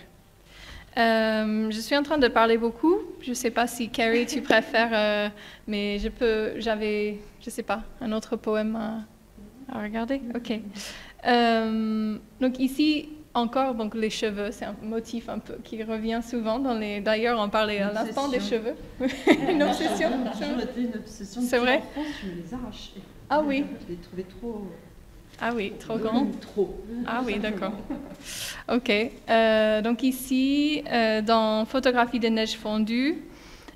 Je suis en train de parler beaucoup. Je ne sais pas si Carrie, tu préfères, mais je sais pas, un autre poème à regarder. Ok. Donc ici encore, donc les cheveux, c'est un motif un peu qui revient souvent dans les. D'ailleurs, on parlait à l'instant des cheveux. Une obsession. Ça a toujours été une obsession. C'est vrai. En France, je me les arrachais. Ah oui. Je les trouvais trop. Ah oui, trop grand. Trop. Ah oui, d'accord. Ok. Donc ici, dans Photographie de neige fondue,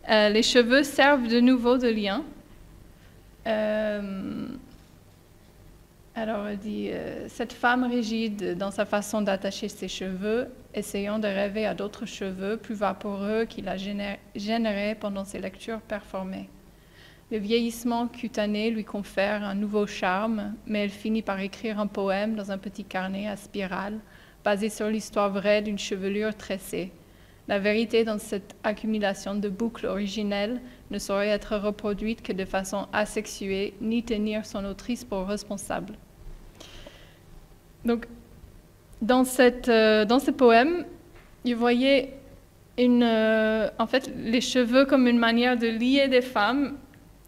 les cheveux servent de nouveau de lien. Alors, elle dit cette femme rigide dans sa façon d'attacher ses cheveux, essayant de rêver à d'autres cheveux plus vaporeux qui la gêneraient pendant ses lectures performées. Le vieillissement cutané lui confère un nouveau charme, mais elle finit par écrire un poème dans un petit carnet à spirale, basé sur l'histoire vraie d'une chevelure tressée. La vérité dans cette accumulation de boucles originelles ne saurait être reproduite que de façon asexuée, ni tenir son autrice pour responsable. Donc, dans ce poème, vous voyez en fait, les cheveux comme une manière de lier des femmes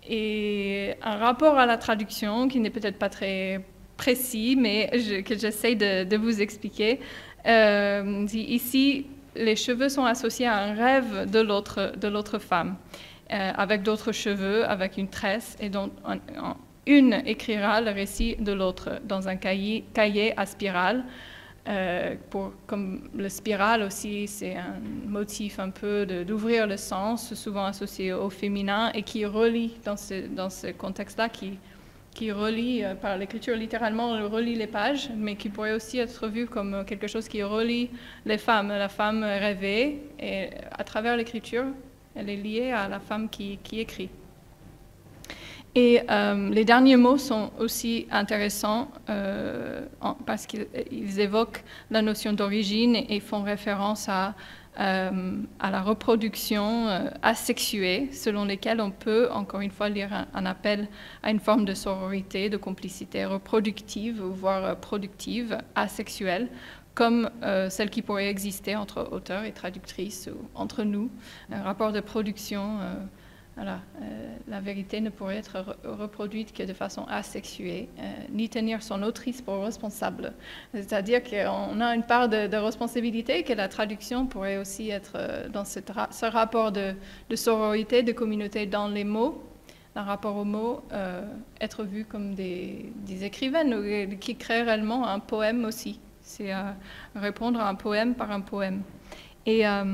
et un rapport à la traduction qui n'est peut-être pas très précis, mais que j'essaie de vous expliquer. Ici, les cheveux sont associés à un rêve de l'autre femme, avec d'autres cheveux, avec une tresse, et dont une écrira le récit de l'autre dans un cahier à spirale. Comme le spirale aussi, c'est un motif un peu d'ouvrir le sens, souvent associé au féminin, et qui relie, dans ce contexte-là, qui relie, par l'écriture littéralement, on relie les pages, mais qui pourrait aussi être vu comme quelque chose qui relie les femmes. La femme rêvée, et à travers l'écriture, elle est liée à la femme qui écrit. Et les derniers mots sont aussi intéressants parce qu'ils évoquent la notion d'origine et font référence à la reproduction asexuée, selon lesquelles on peut, encore une fois, lire un appel à une forme de sororité, de complicité reproductive, voire productive, asexuelle, comme celle qui pourrait exister entre auteurs et traductrices ou entre nous, un rapport de production. Voilà, la vérité ne pourrait être reproduite que de façon asexuée, ni tenir son autrice pour responsable. C'est-à-dire qu'on a une part de responsabilité, que la traduction pourrait aussi être dans ce rapport de sororité, de communauté dans les mots, un rapport aux mots, être vu comme des écrivaines qui créent réellement un poème aussi. C'est répondre à un poème par un poème. Et la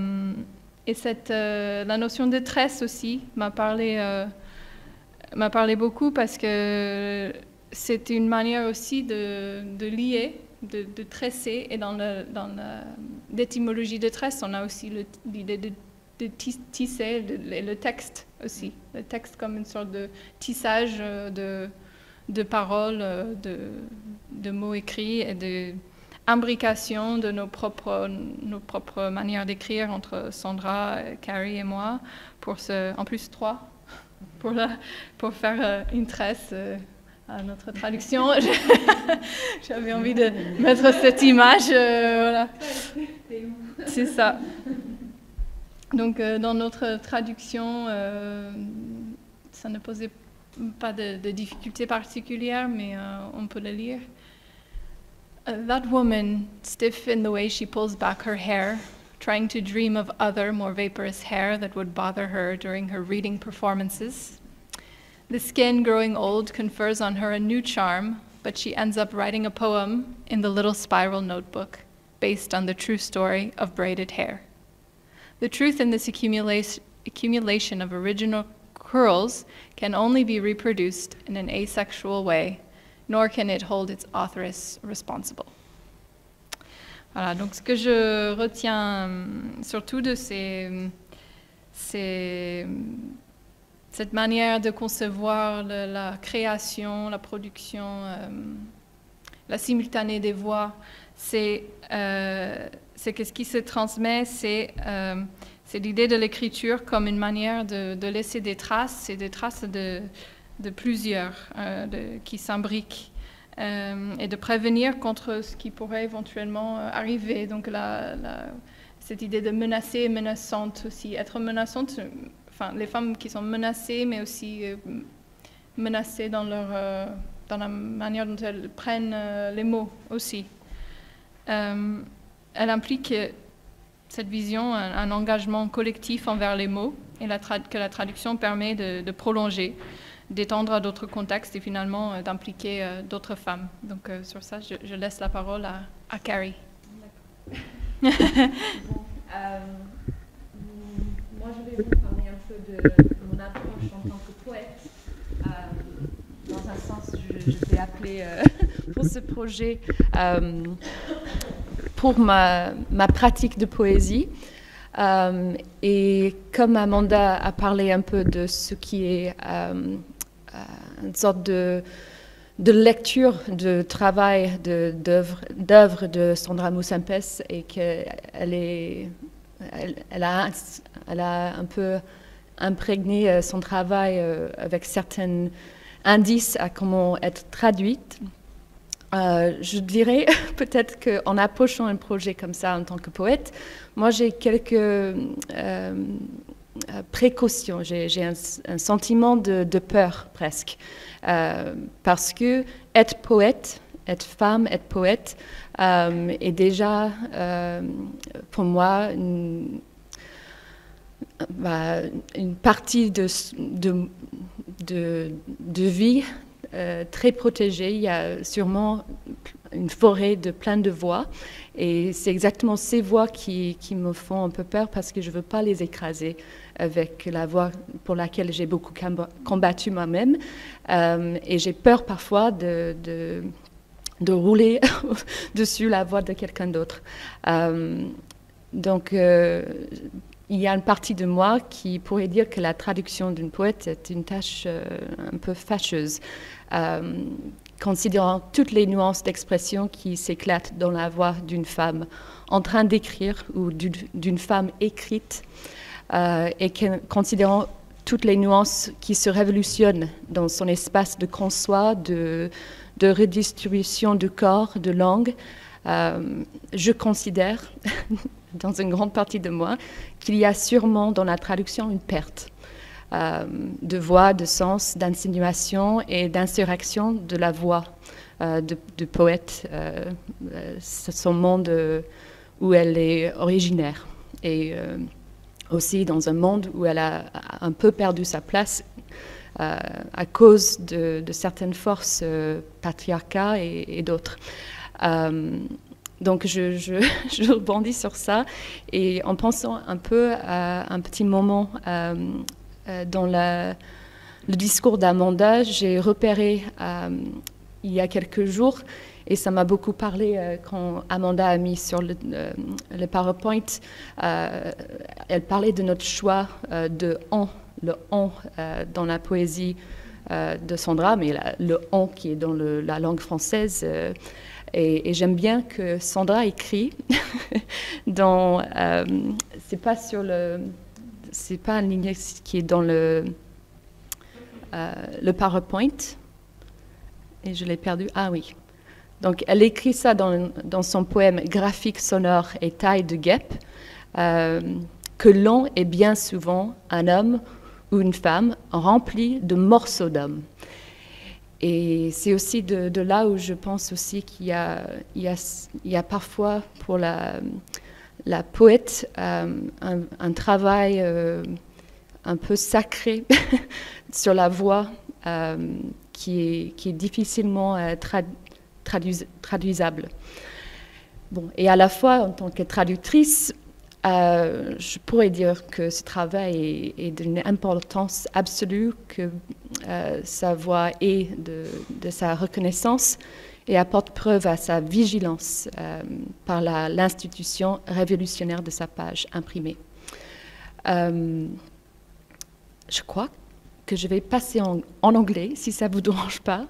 notion de tresse aussi m'a parlé beaucoup parce que c'est une manière aussi de lier, de tresser. Et dans l'étymologie de tresse, on a aussi l'idée de tisser le texte aussi. Le texte comme une sorte de tissage de paroles, de mots écrits et de imbrication de nos propres manières d'écrire entre Sandra, Carrie et moi, en plus 3, pour faire une tresse à notre traduction. J'avais envie de mettre cette image, voilà. C'est ça. Donc dans notre traduction, ça ne posait pas de difficultés particulières, mais on peut le lire. That woman, stiff in the way she pulls back her hair, trying to dream of other, more vaporous hair that would bother her during her reading performances. The skin growing old confers on her a new charm, but she ends up writing a poem in the little spiral notebook, based on the true story of braided hair. The truth in this accumulation of original curls can only be reproduced in an asexual way, nor can it hold its authoress responsible. Voilà, donc ce que je retiens surtout de cette manière de concevoir la création, la production, la simultanée des voix, c'est que ce qui se transmet, c'est l'idée de l'écriture comme une manière de laisser des traces, et des traces de plusieurs qui s'imbriquent et de prévenir contre ce qui pourrait éventuellement arriver. Donc cette idée de menacer et menaçante aussi. Être menaçante, enfin les femmes qui sont menacées, mais aussi menacées dans la manière dont elles prennent les mots aussi. Elle implique cette vision, un engagement collectif envers les mots et que la traduction permet de prolonger, d'étendre à d'autres contextes et finalement d'impliquer d'autres femmes. Donc sur ça, je laisse la parole à Carrie. Bon, moi, je vais vous parler un peu de mon approche en tant que poète. Dans un sens, je vais appeler pour ce projet, pour ma pratique de poésie. Et comme Amanda a parlé un peu de ce qui est une sorte de lecture, de travail, d'œuvre de Sandra Moussempès, et qu'elle a un peu imprégné son travail avec certains indices à comment être traduite. Je dirais peut-être qu'en approchant un projet comme ça en tant que poète, moi j'ai quelques précautions, j'ai un sentiment de peur presque, parce que être poète, être femme, être poète est déjà pour moi une partie de vie très protégée. Il y a sûrement une forêt de plein de voix, et c'est exactement ces voix qui me font un peu peur, parce que je ne veux pas les écraser avec la voix pour laquelle j'ai beaucoup combattu moi-même, et j'ai peur parfois de rouler dessus la voix de quelqu'un d'autre. Donc, il il y a une partie de moi qui pourrait dire que la traduction d'une poète est une tâche un peu fâcheuse, considérant toutes les nuances d'expression qui s'éclatent dans la voix d'une femme en train d'écrire ou d'une femme écrite, et considérant toutes les nuances qui se révolutionnent dans son espace de conçoit, de redistribution de corps, de langue. Je considère, dans une grande partie de moi, qu'il y a sûrement dans la traduction une perte de voix, de sens, d'insinuation et d'insurrection de la voix de poète, son monde où elle est originaire. Et aussi dans un monde où elle a un peu perdu sa place à cause de certaines forces patriarcales et d'autres. Donc je rebondis sur ça, et en pensant un peu à un petit moment dans le discours d'Amanda, j'ai repéré il y a quelques jours, et ça m'a beaucoup parlé quand Amanda a mis sur le PowerPoint, elle parlait de notre choix de on, le on dans la poésie de Sandra, mais le on qui est dans la langue française. Et j'aime bien que Sandra écrit dans, c'est pas un ligne qui est dans le PowerPoint, et je l'ai perdu. Ah oui. Donc elle écrit ça dans son poème Graphique sonore et taille de guêpe, que l'on est bien souvent un homme ou une femme rempli de morceaux d'homme. Et c'est aussi de là où je pense aussi qu'il y a parfois pour la poète un travail un peu sacré sur la voix qui est difficilement traduisable. Bon, et à la fois, en tant que traductrice, je pourrais dire que ce travail est d'une importance absolue, que sa voix est de sa reconnaissance et apporte preuve à sa vigilance par l'institution révolutionnaire de sa page imprimée. Je crois que je vais passer en anglais, si ça ne vous dérange pas.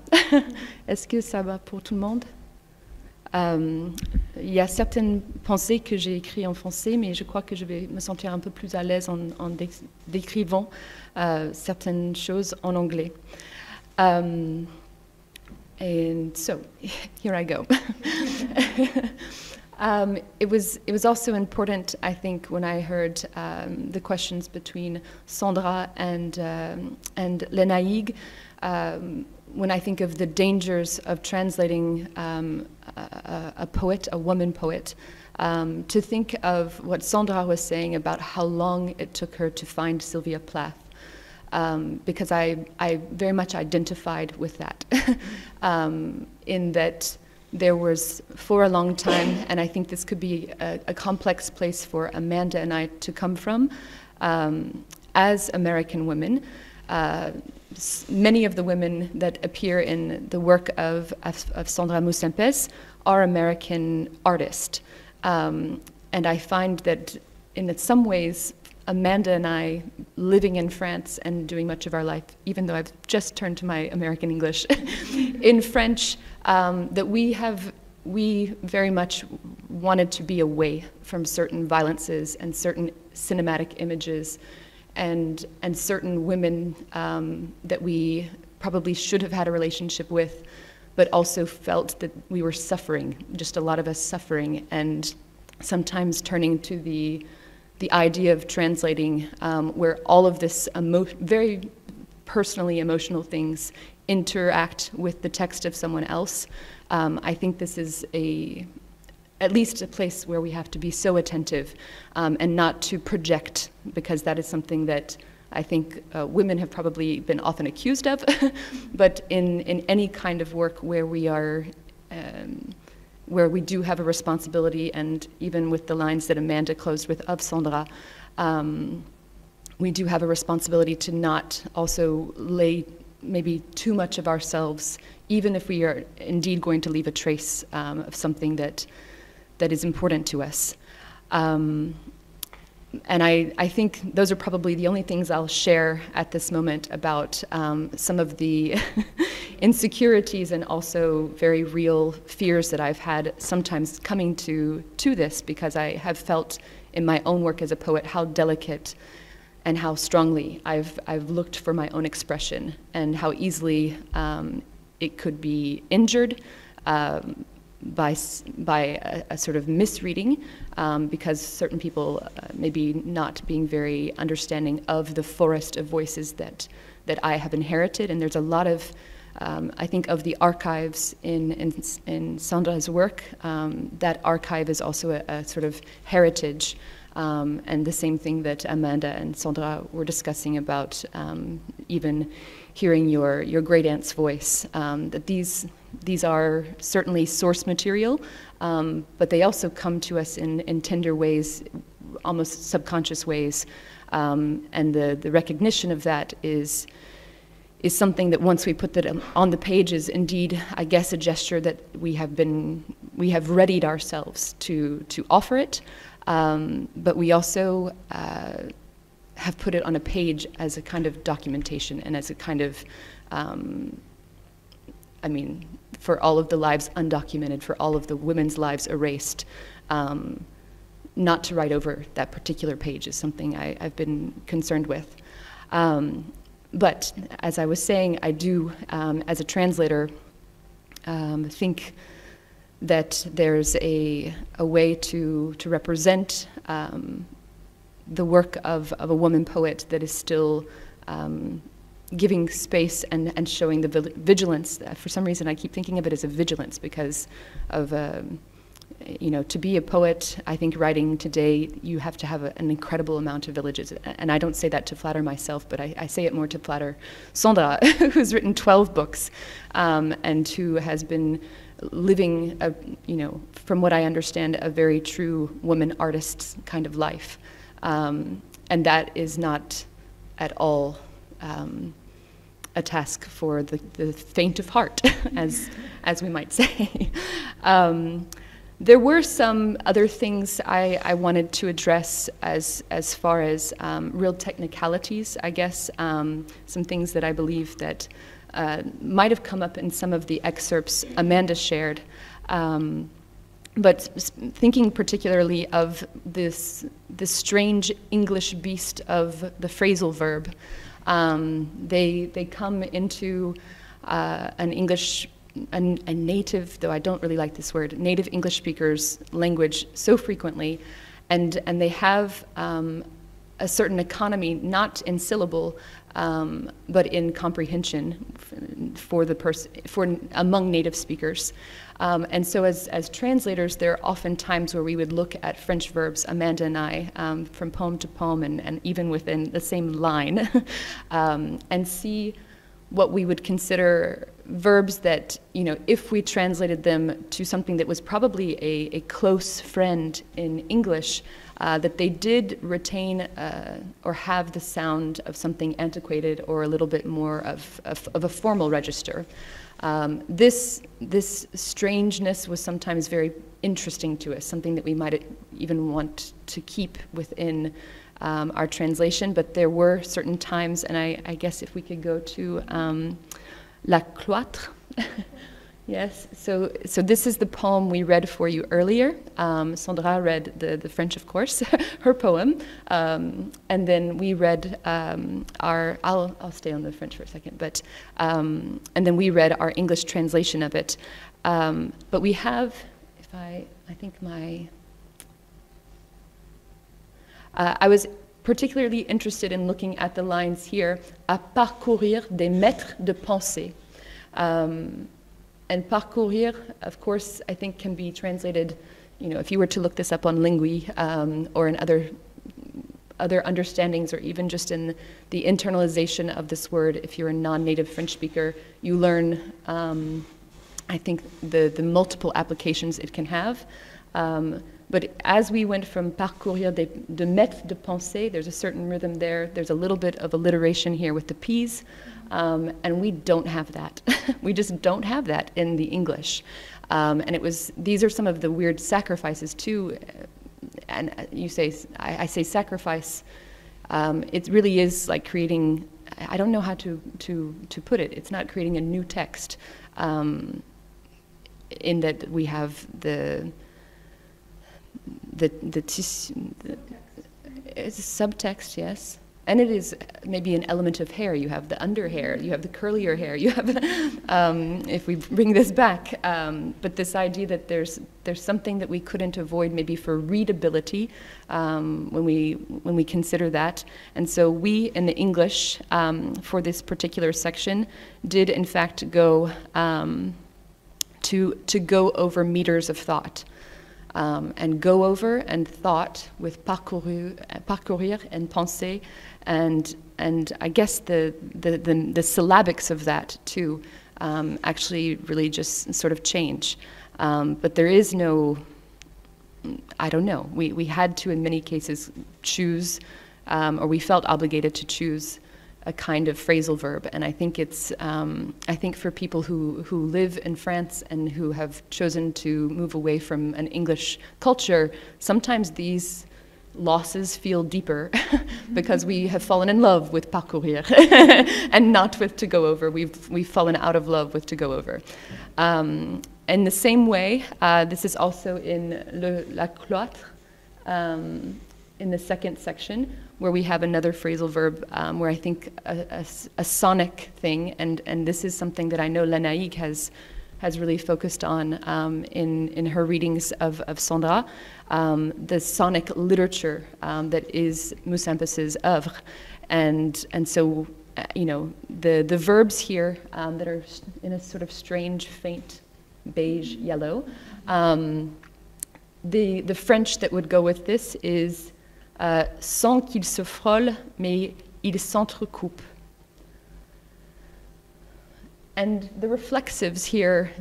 Est-ce que ça va pour tout le monde? Il y a certaines pensées que j'ai écrites en français, mais je crois que je vais me sentir un peu plus à l'aise en décrivant certaines choses en anglais. And so, here I go. It was also important, I think, when I heard the questions between Sandra and Lena Ig, when I think of the dangers of translating a poet, a woman poet, to think of what Sandra was saying about how long it took her to find Sylvia Plath, because I very much identified with that, in that there was, for a long time, and I think this could be a complex place for Amanda and I to come from, as American women. Many of the women that appear in the work of Sandra Moussampès are American artists. And I find that in some ways, Amanda and I, living in France and doing much of our life, even though I've just turned to my American English, in French, that we very much wanted to be away from certain violences and certain cinematic images and certain women that we probably should have had a relationship with, but also felt that we were suffering, just a lot of us suffering, and sometimes turning to the idea of translating where all of this very personally emotional things interact with the text of someone else. I think this is at least a place where we have to be so attentive and not to project, because that is something that I think women have probably been often accused of, but in any kind of work where we are, where we do have a responsibility, and even with the lines that Amanda closed with of Sandra, we do have a responsibility to not also lay maybe too much of ourselves, even if we are indeed going to leave a trace of something that is important to us. and I think those are probably the only things I'll share at this moment about some of the insecurities and also very real fears that I've had sometimes coming to this, because I have felt in my own work as a poet how delicate and how strongly I've looked for my own expression, and how easily it could be injured by a sort of misreading, because certain people maybe not being very understanding of the forest of voices that I have inherited. And there's a lot of, I think, of the archives in Sandra's work. That archive is also a sort of heritage, and the same thing that Amanda and Sandra were discussing about even hearing your great aunt's voice. That these are certainly source material, but they also come to us in tender ways, almost subconscious ways, and the recognition of that is something that once we put that on the page is indeed, I guess, a gesture that we have readied ourselves to offer it, but we also have put it on a page as a kind of documentation and as a kind of, I mean, for all of the lives undocumented, for all of the women's lives erased, not to write over that particular page is something I've been concerned with. But as I was saying, I do, as a translator, think that there's a way to represent the work of a woman poet that is still giving space and showing the vigilance. For some reason, I keep thinking of it as a vigilance because of, to be a poet, I think writing today, you have to have an incredible amount of villages. And I don't say that to flatter myself, but I say it more to flatter Sandra, who's written 12 books and who has been living, from what I understand, a very true woman artist kind of life. And that is not at all a task for the faint of heart, as we might say. There were some other things I wanted to address as far as real technicalities, I guess, some things that I believe that might have come up in some of the excerpts Amanda shared. But thinking particularly of this strange English beast of the phrasal verb, they come into an English, a native, though I don't really like this word, native English speakers' language so frequently, and they have a certain economy, not in syllable, but in comprehension for among native speakers. And so as translators, there are often times where we would look at French verbs, Amanda and I, from poem to poem and even within the same line, and see what we would consider verbs that, if we translated them to something that was probably a close friend in English, that they did retain or have the sound of something antiquated or a little bit more of a formal register. This strangeness was sometimes very interesting to us, something that we might even want to keep within our translation, but there were certain times, and I guess if we could go to La Cloître. Yes, so this is the poem we read for you earlier. Sandra read the French, of course, her poem, and then we read I'll stay on the French for a second, but and then we read our English translation of it. But we have, I was particularly interested in looking at the lines here, à parcourir des mètres de pensée. And parcourir, of course, I think can be translated, if you were to look this up on Lingui or in other understandings, or even just in the internalization of this word, if you're a non-native French speaker, you learn, I think, the multiple applications it can have. But as we went from parcourir de mètres de pensée, there's a certain rhythm there. There's a little bit of alliteration here with the P's. And we don't have that. We just don't have that in the English. And these are some of the weird sacrifices too. and you say, I say sacrifice, it really is like creating, I don't know how to put it, it's not creating a new text, in that we have the it's a subtext, yes. And it is maybe an element of hair. You have the under hair, you have the curlier hair, you have, if we bring this back, but this idea that there's something that we couldn't avoid maybe for readability when we consider that. And so we in the English, for this particular section, did in fact go to go over meters of thought. And go over and thought with parcourir and penser, and I guess the syllabics of that too actually really just sort of change. But there is no, I don't know, we had to in many cases choose, or we felt obligated to choose a kind of phrasal verb, and I think it's I think for people who live in France and who have chosen to move away from an English culture, sometimes these losses feel deeper because we have fallen in love with parcourir and not with to go over. We've fallen out of love with to go over. In the same way, this is also in La Cloître, in the second section, where we have another phrasal verb, where I think a sonic thing, and this is something that I know Lénaïque has really focused on in her readings of Sandra, the sonic literature that is Moussempas's œuvre, and so you know the verbs here that are in a sort of strange faint beige yellow. The French that would go with this is sans qu'il se frôle, mais il s'entrecoupe. And the reflexives here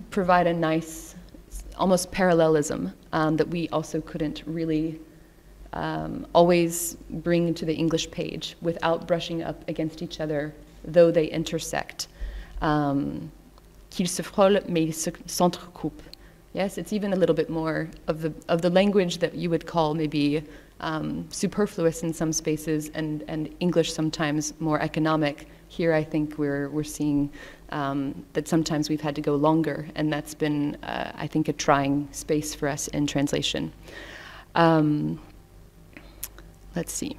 provide a nice, almost parallelism that we also couldn't really always bring to the English page without brushing up against each other, though they intersect. Qu'il se frôle, mais il s'entrecoupe. Yes, it's even a little bit more of the language that you would call maybe superfluous in some spaces, and English sometimes more economic. Here, I think we're seeing that sometimes we've had to go longer, and that's been, I think, a trying space for us in translation. Let's see.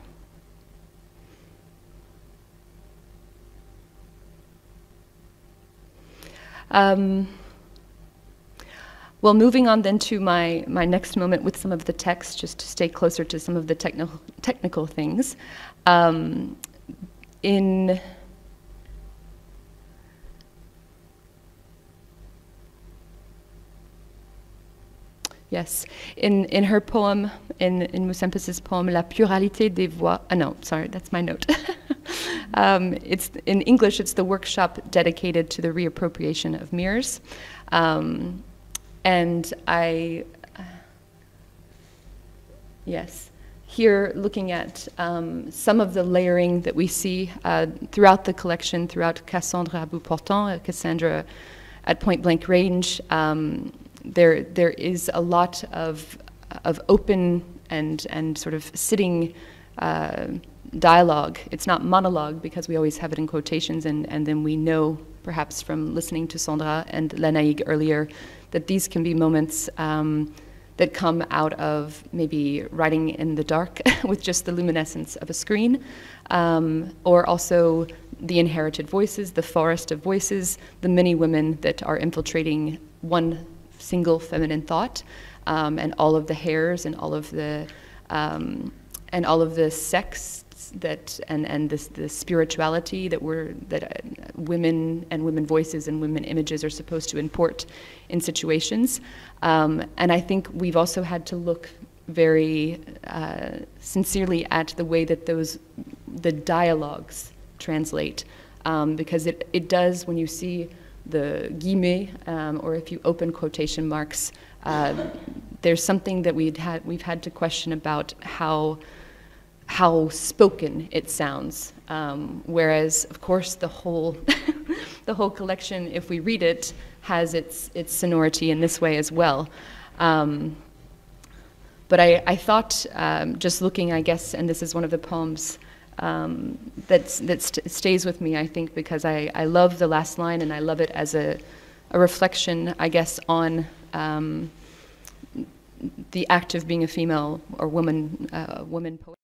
Well, moving on then to my next moment with some of the text, just to stay closer to some of the technical things. Yes, in her poem, in Moussempas's poem, La pluralité des voix. No, sorry, that's my note. It's in English. It's the workshop dedicated to the reappropriation of mirrors. And yes, here looking at some of the layering that we see throughout the collection, throughout Cassandre à bout portant, Cassandra at point blank range, there is a lot of open and sort of sitting dialogue. It's not monologue because we always have it in quotations, and then we know perhaps from listening to Sandra and Lénaïque earlier that these can be moments that come out of maybe writing in the dark with just the luminescence of a screen, or also the inherited voices, the forest of voices, the many women that are infiltrating one single feminine thought, and all of the hairs and all of the sex that and the spirituality that women and women voices and women images are supposed to import in situations. And I think we've also had to look very sincerely at the way that the dialogues translate, because it does, when you see the guillemets, or if you open quotation marks, there's something that we've had to question about how spoken it sounds, whereas of course the whole the whole collection, if we read it, has its sonority in this way as well. But I thought, just looking, I guess, and this is one of the poems that stays with me, I think, because I love the last line, and I love it as a reflection, I guess, on the act of being a female or woman poet.